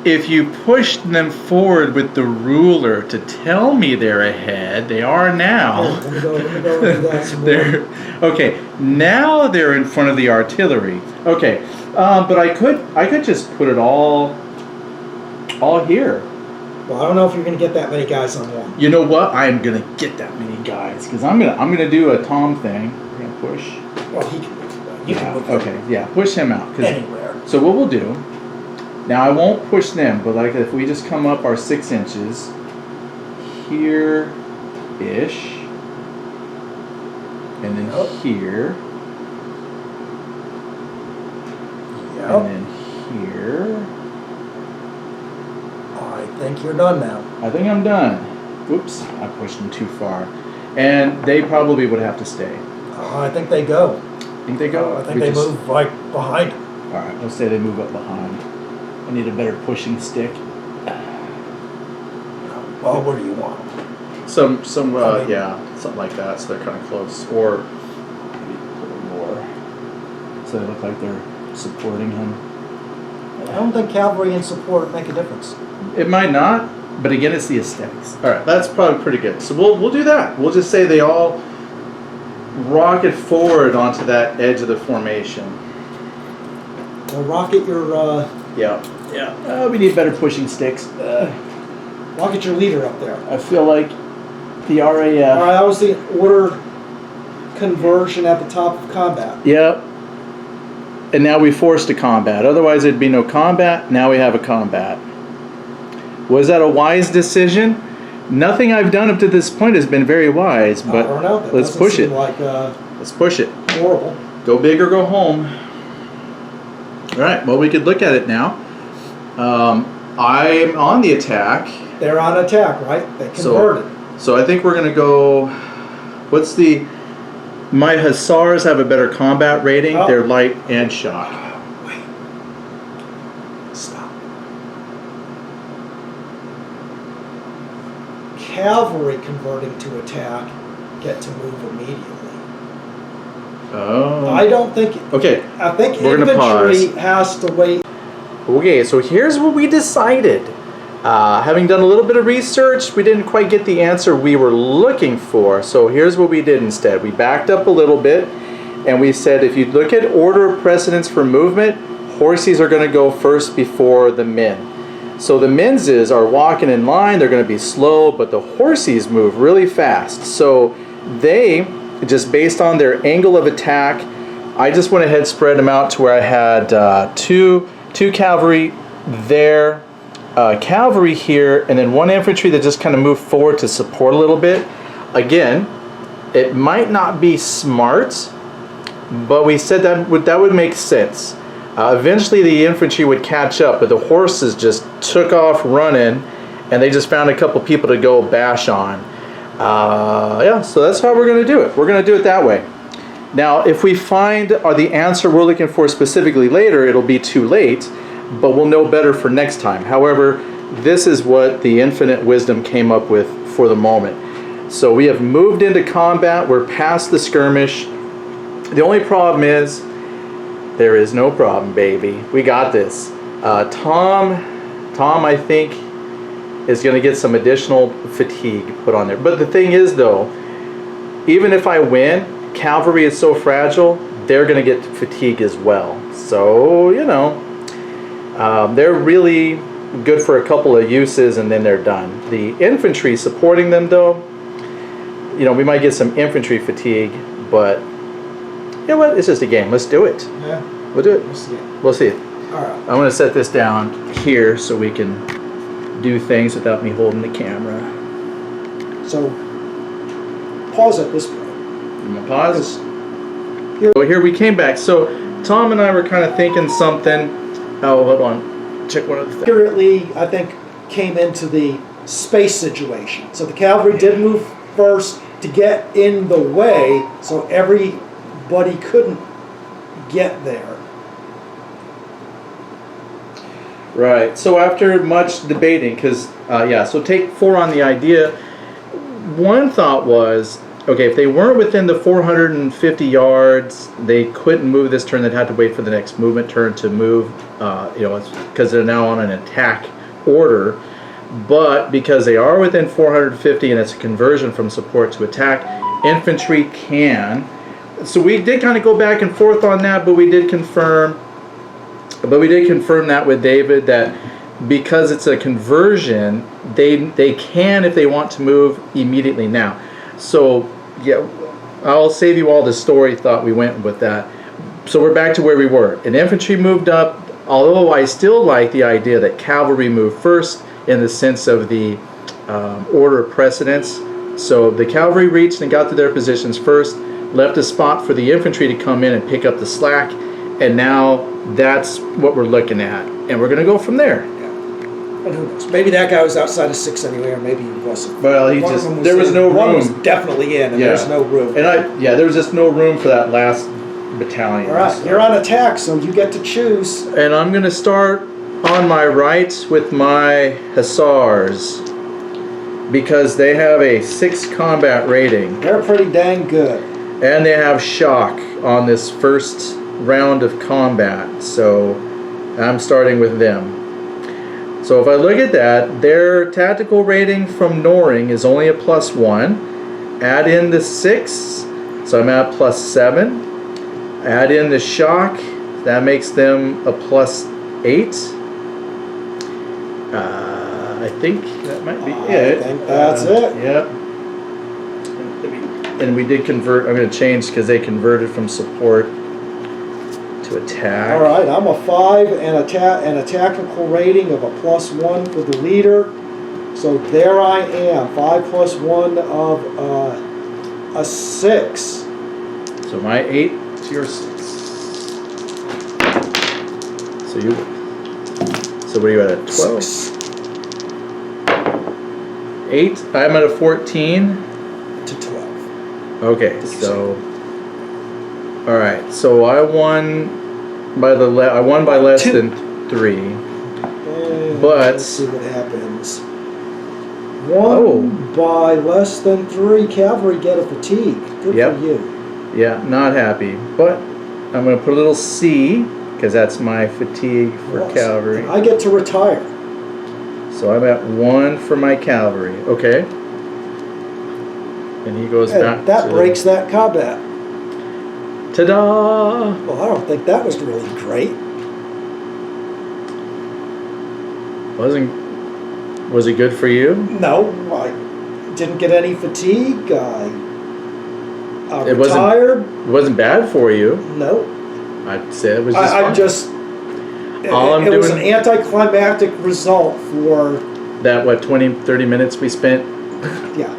S2: If you push them forward with the ruler to tell me they're ahead, they are now.
S1: Let me go and do that some more.
S2: Okay, now they're in front of the artillery. Okay, but I could just put it all here.
S1: Well, I don't know if you're going to get that many guys on one.
S2: You know what? I am going to get that many guys because I'm gonna do a Tom thing. We're gonna push.
S1: Well, he can move that. You can move
S2: okay, yeah, push him out.
S1: Anywhere.
S2: So what we'll do. Now I won't push them, but like if we just come up our 6 inches here-ish, and then here, and then here.
S1: I think you're done now.
S2: I think I'm done. Oops, I pushed them too far. And they probably would have to stay.
S1: I think they go.
S2: Think they go?
S1: I think they move right behind.
S2: All right, let's say they move up behind. I need a better pushing stick.
S1: Well, what do you want?
S2: Yeah, something like that. So they're kind of close, or maybe a little more, so they look like they're supporting him.
S1: I don't think cavalry and support make a difference.
S2: It might not, but again, it's the aesthetics. All right, that's probably pretty good. So we'll do that. We'll just say they all rocket forward onto that edge of the formation.
S1: Well, rocket your.
S2: Yeah. We need better pushing sticks.
S1: Rocket your leader up there.
S2: I feel like the RAF.
S1: All right, that was the order conversion at the top of combat.
S2: Yep. And now we forced a combat. Otherwise, there'd be no combat. Now we have a combat. Was that a wise decision? Nothing I've done up to this point has been very wise, but
S1: I don't know.
S2: let's push it. Let's push it.
S1: Horrible.
S2: Go big or go home. All right. Well, we could look at it now. I'm on the attack.
S1: They're on attack, right? They converted.
S2: So I think we're going to go... My Hussars have a better combat rating.
S1: Oh.
S2: They're light and shock.
S1: Wait. Stop. cavalry converting to attack get to move immediately.
S2: Oh.
S1: I don't think.
S2: Okay.
S1: I think
S2: We're gonna
S1: infantry
S2: pause.
S1: has to wait.
S2: Okay, so here's what we decided. Having done a little bit of research, we didn't quite get the answer we were looking for. So here's what we did instead. We backed up a little bit and we said if you look at order of precedence for movement, horses are going to go first before the men. So the menses are walking in line, they're going to be slow, but the horses move really fast. So they, just based on their angle of attack, I just went ahead and spread them out to where I had two cavalry there, cavalry here, and then one infantry that just kind of moved forward to support a little bit. Again, it might not be smart, but we said that would make sense. Eventually the infantry would catch up, but the horses just took off running, and they just found a couple people to go bash on. Yeah, so that's how we're going to do it. We're going to do it that way. Now, if we find the answer we're looking for specifically later, it'll be too late, but we'll know better for next time. However, this is what the infinite wisdom came up with for the moment. So we have moved into combat. We're past the skirmish. The only problem is, there is no problem, baby. We got this. Tom, I think, is going to get some additional fatigue put on there. But the thing is, though, even if I win, cavalry is so fragile, they're going to get fatigue as well. So, you know, they're really good for a couple of uses and then they're done. The infantry supporting them, though, you know, we might get some infantry fatigue, but you know what? It's just a game. Let's do it.
S1: Yeah.
S2: We'll do it.
S1: We'll see it.
S2: We'll see it.
S1: All right.
S2: I'm going to set this down here so we can do things without me holding the camera.
S1: So pause at this point.
S2: I'm going to pause. So here we came back. So Tom and I were kind of thinking something. Oh, hold on. Check one of the things.
S1: Accurately, I think, came into the space situation. So the cavalry did move first to get in the way, so everybody couldn't get there.
S2: Right. So after much debating, because so take 4 on the idea. One thought was, okay, if they weren't within the 450 yards, they couldn't move this turn. They'd have to wait for the next movement turn to move. Because they're now on an attack order. But because they are within 450 and it's a conversion from support to attack, infantry can. So we did kind of go back and forth on that, but we did confirm. But we did confirm that with David, that because it's a conversion, they can, if they want to, move immediately now. So yeah, I'll save you all the story thought we went with that. So we're back to where we were. And infantry moved up, although I still like the idea that cavalry moved first in the sense of the order of precedence. So the cavalry reached and got to their positions first, left a spot for the infantry to come in and pick up the slack, and now that's what we're looking at. And we're going to go from there.
S1: And who knows? Maybe that guy was outside of 6 anyway, or maybe he wasn't.
S2: Well, there was no room.
S1: One was definitely in, and there's no room.
S2: And there was just no room for that last battalion.
S1: All right, you're on attack, so you get to choose.
S2: And I'm going to start on my right with my hussars, because they have a 6 combat rating.
S1: They're pretty dang good.
S2: And they have shock on this first round of combat, so I'm starting with them. So if I look at that, their tactical rating from Noring is only a +1. Add in the 6, so I'm at +7. Add in the shock, that makes them a +8. I think that might be it.
S1: I think that's it.
S2: Yep. And we did convert. I'm going to change because they converted from support to attack.
S1: All right, I'm a 5 and a tactical rating of a +1 for the leader. So there I am, 5 + 1 of a 6.
S2: So my 8 to your 6. So what are you at? 12.
S1: 6
S2: 8. I'm at a 14
S1: to 12.
S2: Okay, so all right. So I won by less than 3.
S1: And
S2: But
S1: let's see what happens. One by less than 3 cavalry get a fatigue. Good
S2: Yep.
S1: for you.
S2: Yeah, not happy. But I'm going to put a little C, because that's my fatigue for
S1: Yes.
S2: cavalry.
S1: And I get to retire.
S2: So I'm at 1 for my cavalry. Okay. And he goes back.
S1: And that breaks that combat.
S2: Ta-da!
S1: Well, I don't think that was really great.
S2: Was it good for you?
S1: No, I didn't get any fatigue. I
S2: It
S1: retired.
S2: It wasn't bad for you.
S1: No.
S2: I'd say it was just
S1: I'm
S2: fine.
S1: just. It was an anticlimactic result for.
S2: That, 20, 30 minutes we spent?
S1: Yeah.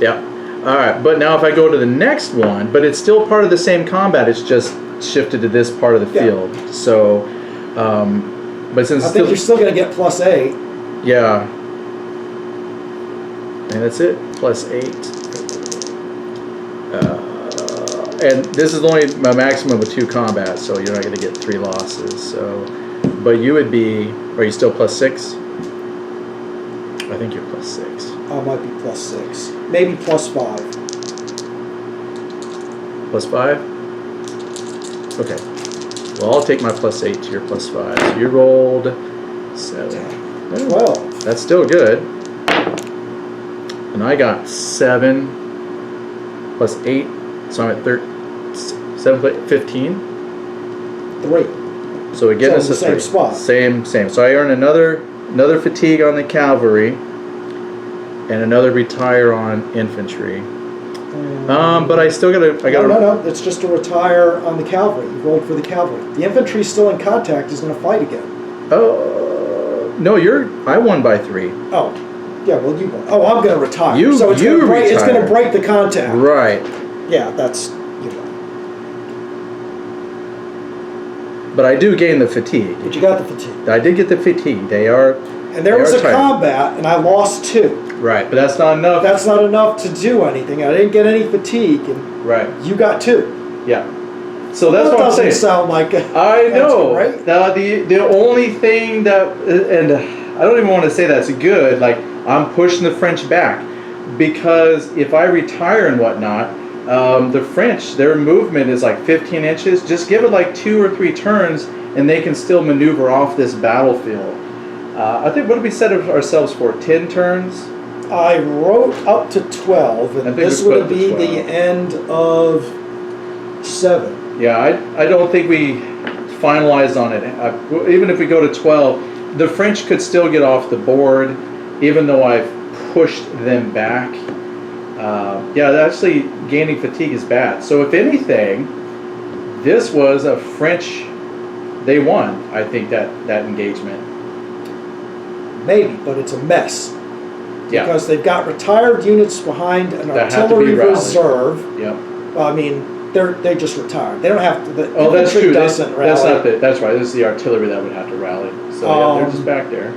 S2: Yeah. All right, but now if I go to the next one, but it's still part of the same combat, it's just shifted to this part of the field. So, but since
S1: I think you're still going to get +8.
S2: Yeah. And that's it, +8. And this is only a maximum of 2 combats, so you're not going to get 3 losses. So, but you would be, are you still +6? I think you're +6.
S1: I might be +6. Maybe +5.
S2: +5? Okay. Well, I'll take my +8 to your +5. So you rolled 7.
S1: 12.
S2: That's still good. And I got 7 +8, so I'm at 7, 15.
S1: 3.
S2: So it gets us
S1: the
S2: a
S1: same
S2: 3.
S1: spot.
S2: Same. So I earn another fatigue on the cavalry, and another retire on infantry. But I still gotta.
S1: No. It's just a retire on the cavalry. You rolled for the cavalry. The infantry still in contact is going to fight again.
S2: Oh no, I won by 3.
S1: Oh, yeah. Well, you won. Oh, I'm going to retire.
S2: You
S1: so it's going to break. It's
S2: retire.
S1: going to break the contact.
S2: Right.
S1: Yeah, that's.
S2: But I do gain the fatigue.
S1: But you got the fatigue.
S2: I did get the fatigue. They are.
S1: And there was a combat, and I lost 2.
S2: Right, but that's not enough.
S1: That's not enough to do anything. I didn't get any fatigue, and
S2: right.
S1: You got 2.
S2: Yeah. So that's
S1: that
S2: what I'm saying.
S1: Doesn't sound like a.
S2: I know.
S1: Right?
S2: The only thing that, and I don't even want to say that's good. Like I'm pushing the French back because if I retire and whatnot, the French, their movement is like 15 inches. Just give it like 2 or 3 turns, and they can still maneuver off this battlefield. I think what did we set ourselves for? 10 turns.
S1: I wrote up to 12, and this would be the end of 7.
S2: Yeah, I don't think we finalized on it. Even if we go to 12, the French could still get off the board, even though I've pushed them back. Yeah, actually gaining fatigue is bad. So if anything, this was a French, they won, I think, that engagement.
S1: Maybe, but it's a mess.
S2: Yeah.
S1: Because they've got retired units behind an artillery reserve.
S2: Yep.
S1: Well, I mean, they just retired. They don't have to. The
S2: that's true.
S1: Doesn't rally.
S2: That's not that's right. This is the artillery that would have to rally. So yeah, they're just back there.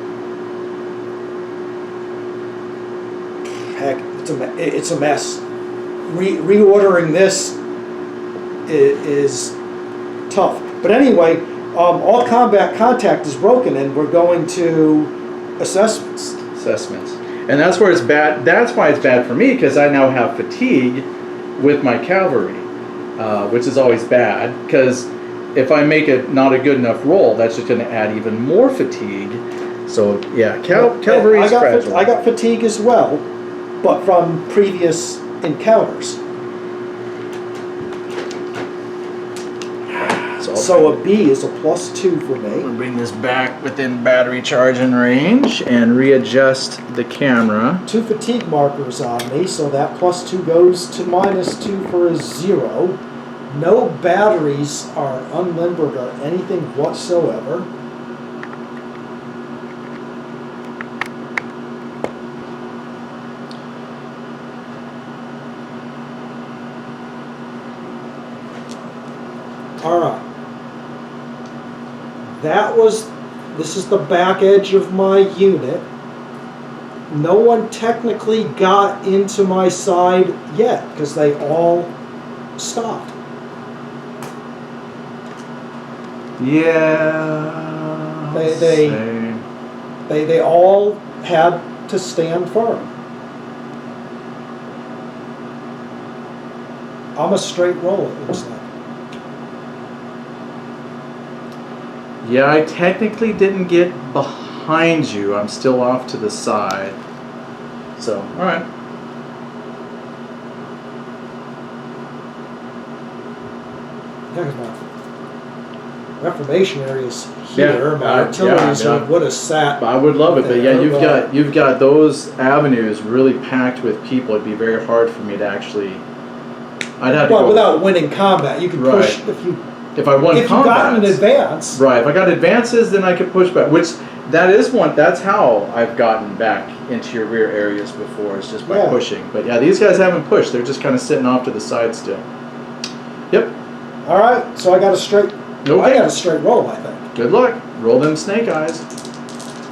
S1: Heck, it's a mess. Reordering this is tough. But anyway, all combat contact is broken, and we're going to assessments.
S2: And that's where it's bad. That's why it's bad for me, because I now have fatigue with my cavalry, which is always bad, because if I make it not a good enough roll, that's just going to add even more fatigue. So yeah, cavalry is fragile.
S1: I got fatigue as well, but from previous encounters. So a B is a +2 for me.
S2: I'm going to bring this back within battery charging range and readjust the camera.
S1: 2 fatigue markers on me, so that +2 goes to -2 for a 0. No batteries are unlimbered or anything whatsoever. All right. This is the back edge of my unit. No one technically got into my side yet because they all stopped.
S2: Yeah.
S1: They all had to stand firm. I'm a straight roll, it looks like.
S2: Yeah, I technically didn't get behind you. I'm still off to the side. So, all right.
S1: Yeah, 'cause my Reformation area's here.
S2: Yeah,
S1: My
S2: yeah,
S1: artilleries
S2: yeah.
S1: would have sat.
S2: I would love it, but yeah,
S1: there,
S2: you've got those avenues really packed with people. It'd be very hard for me to actually. I'd have to
S1: Well,
S2: go
S1: without winning combat, you can push
S2: Right.
S1: if you
S2: if I won
S1: got
S2: combat.
S1: an advance.
S2: Right, if I got advances, then I could push back. Which that is one. That's how I've gotten back into your rear areas before. It's just by
S1: Yeah.
S2: pushing. But yeah, these guys haven't pushed. They're just kind of sitting off to the side still. Yep.
S1: All right, so I got a straight.
S2: Okay.
S1: I got a straight roll, I think.
S2: Good luck. Roll them snake eyes.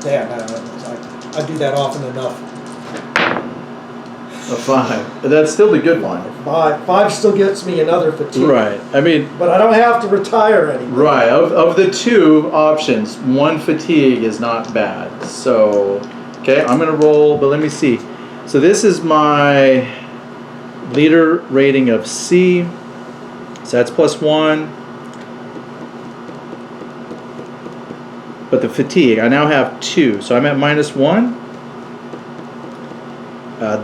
S1: Yeah, no, I do that often enough.
S2: A 5. That's still the good one.
S1: Five still gets me another fatigue.
S2: Right. I mean,
S1: But I don't have to retire anything.
S2: right. Of the two options, one fatigue is not bad. So, okay, I'm going to roll, but let me see. So this is my leader rating of C. So that's +1. But the fatigue, I now have 2. So I'm at -1.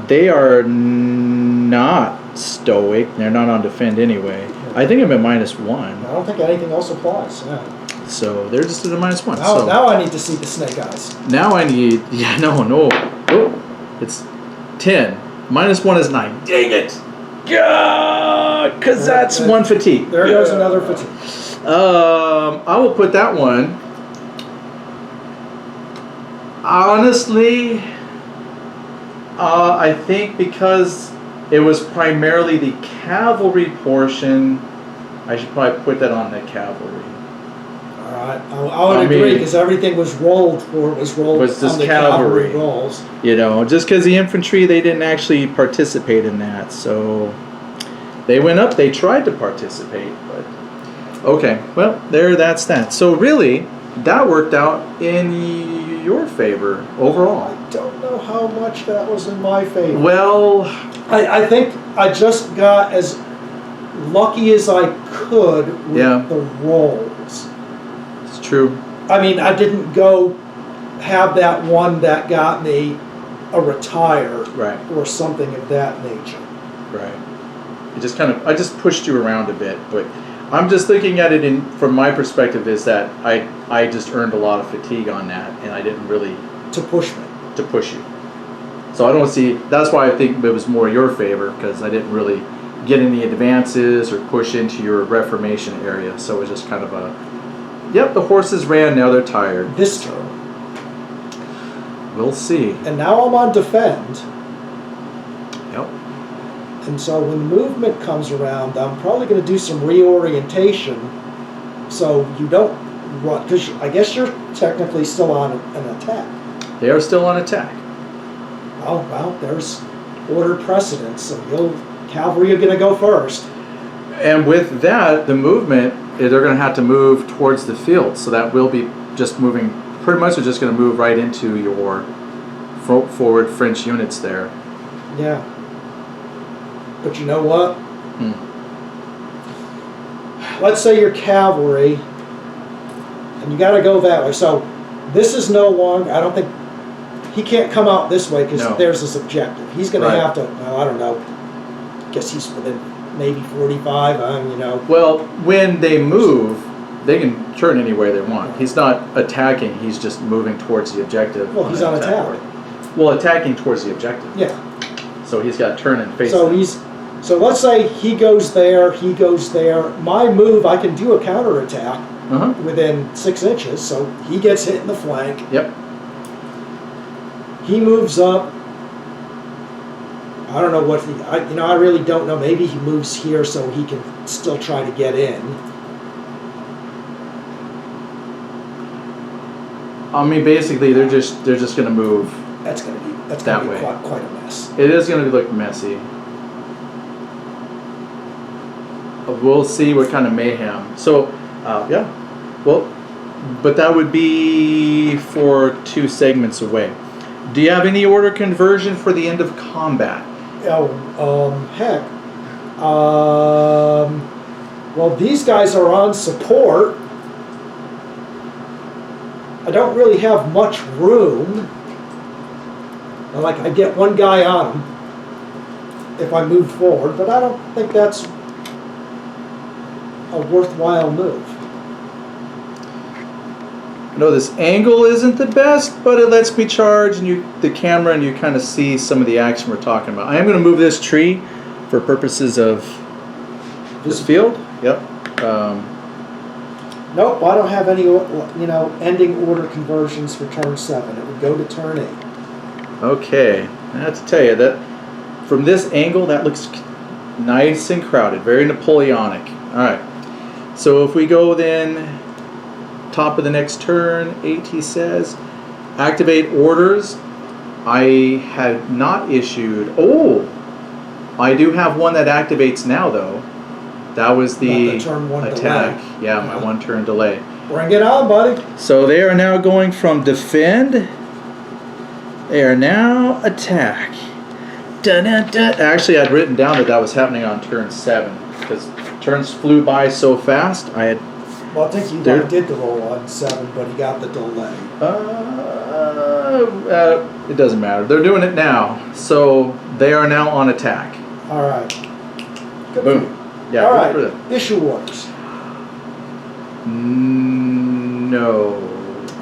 S2: They are not stoic. They're not on defend anyway. I think I'm at -1.
S1: I don't think anything else applies. Yeah.
S2: So they're just at a -1.
S1: Now,
S2: So
S1: now I need to see the snake eyes.
S2: now I need, yeah, no. Oh, it's 10. -1 is 9. Dang it! Because that's one fatigue.
S1: There goes another fatigue.
S2: I will put that one. Honestly, I think because it was primarily the cavalry portion, I should probably put that on the cavalry.
S1: All right, I would agree because everything was rolled
S2: Was just
S1: on the
S2: cavalry.
S1: rolls.
S2: You know, just because the infantry, they didn't actually participate in that. So they went up, they tried to participate, but okay, well, that's that. So really, that worked out in your favor overall.
S1: I don't know how much that was in my favor.
S2: Well,
S1: I think I just got as lucky as I could with
S2: Yeah.
S1: the rolls.
S2: it's true.
S1: I mean, I didn't go have that one that got me a retire
S2: Right,
S1: or something of that nature.
S2: right. I just pushed you around a bit, but I'm just looking at it from my perspective is that I just earned a lot of fatigue on that, and I didn't really
S1: To push me.
S2: to push you. So I don't see. That's why I think it was more your favor because I didn't really get any advances or push into your reformation area. So it was just kind of a, yep, the horses ran. Now they're tired.
S1: This turn.
S2: We'll see.
S1: And now I'm on defend.
S2: Yep.
S1: And so when movement comes around, I'm probably going to do some reorientation so you don't run. Because I guess you're technically still on an attack.
S2: They are still on attack.
S1: Oh, well, there's order precedence. So cavalry are going to go first.
S2: And with that, the movement, they're going to have to move towards the field. So that will be just moving, pretty much they're just going to move right into your forward French units there.
S1: Yeah. But you know what? Let's say you're cavalry, and you got to go that way. So this is no longer, I don't think, he can't come out this way because
S2: No.
S1: there's his objective. He's going
S2: Right.
S1: to have to, well, I don't know, guess he's within maybe 45,
S2: Well, when they move, they can turn any way they want. He's not attacking, he's just moving towards the objective.
S1: Well, he's on
S2: that
S1: attack.
S2: board. Well, attacking towards the objective.
S1: Yeah.
S2: So he's got to turn and face
S1: So
S2: it.
S1: so let's say he goes there, he goes there. My move, I can do a counterattack
S2: Uh-huh.
S1: within 6 inches, so he gets hit in the flank.
S2: Yep.
S1: He moves up. I don't know what I really don't know. Maybe he moves here so he can still try to get in.
S2: I mean, basically, they're just going to move.
S1: That's gonna be
S2: That way.
S1: quite a mess.
S2: It is going to look messy. We'll see what kind of mayhem. So, yeah. Well, but that would be for 2 segments away. Do you have any order conversion for the end of combat?
S1: Oh, heck. Well, these guys are on support. I don't really have much room. Like, I get one guy on them if I move forward, but I don't think that's a worthwhile move.
S2: I know this angle isn't the best, but it lets me charge the camera and you kind of see some of the action we're talking about. I am going to move this tree for purposes of this field. Yep.
S1: Nope, I don't have any, ending order conversions for turn 7. It would go to turn 8.
S2: Okay, I have to tell you that from this angle, that looks nice and crowded, very Napoleonic. All right, so if we go then, top of the next turn, 8, he says, activate orders. I had not issued, I do have one that activates now though. That was the
S1: turn 1
S2: attack.
S1: delay.
S2: Yeah, my 1 turn delay.
S1: Bring it on, buddy.
S2: So they are now going from defend. They are now attack. Dun, dun, dun. Actually, I'd written down that was happening on turn 7 because turns flew by so fast.
S1: Well, I think he did the roll on 7, but he got the delay.
S2: It doesn't matter. They're doing it now, so they are now on attack.
S1: All right. Good.
S2: Boom. Yeah.
S1: All right. Issue orders.
S2: No.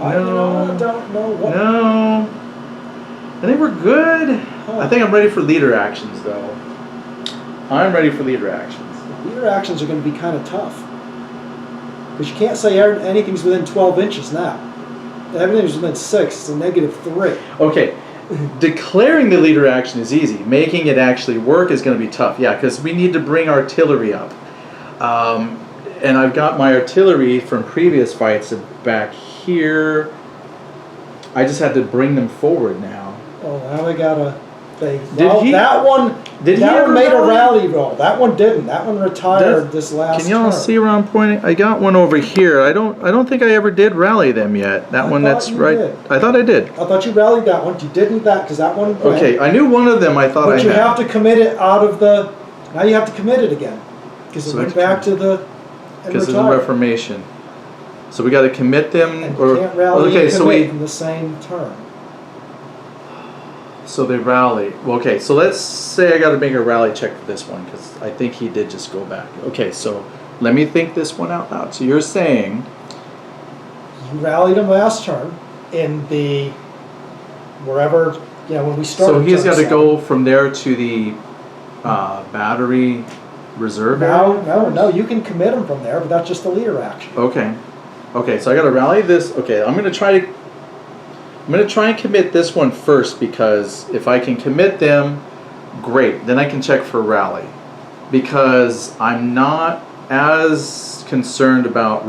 S1: I don't know what.
S2: No. I think we're good.
S1: Huh.
S2: I think I'm ready for leader actions, though. I'm ready for leader actions.
S1: Leader actions are going to be kind of tough. Because you can't say anything's within 12 inches now. Everything's within 6. It's a -3.
S2: Okay. Declaring the leader action is easy. Making it actually work is going to be tough. Yeah, because we need to bring artillery up. And I've got my artillery from previous fights back here. I just had to bring them forward now.
S1: Oh, now they got a thing.
S2: Did
S1: Well,
S2: he-
S1: that one
S2: Did he
S1: that
S2: ever
S1: one made a
S2: rally?
S1: rally roll. That one didn't. That one retired this last
S2: Can y'all
S1: turn.
S2: see where I'm pointing? I got one over here. I don't think I ever did rally them yet. That
S1: I
S2: one
S1: thought
S2: that's
S1: you
S2: right.
S1: did.
S2: I thought I did.
S1: I thought you rallied that one. You didn't that because that one went.
S2: Okay, I knew one of them I thought
S1: But
S2: I
S1: you
S2: had.
S1: have to commit it out of the. Now you have to commit it again because it
S2: So
S1: went
S2: it's
S1: back to the. and
S2: Because of the
S1: retired.
S2: Reformation. So we got to commit them,
S1: And
S2: or
S1: you can't rally
S2: okay,
S1: and
S2: so
S1: commit in the same turn.
S2: so they rally. Well, okay, so let's say I got to make a rally check for this one because I think he did just go back. Okay, so let me think this one out loud. So you're saying
S1: You rallied him last turn in the wherever when we started.
S2: so he's
S1: turn
S2: got to
S1: 7.
S2: go from there to the battery reserve area?
S1: No. You can commit him from there, but that's just the leader action.
S2: Okay, so I got to rally this. Okay, I'm gonna try and commit this one first because if I can commit them, great. Then I can check for rally because I'm not as concerned about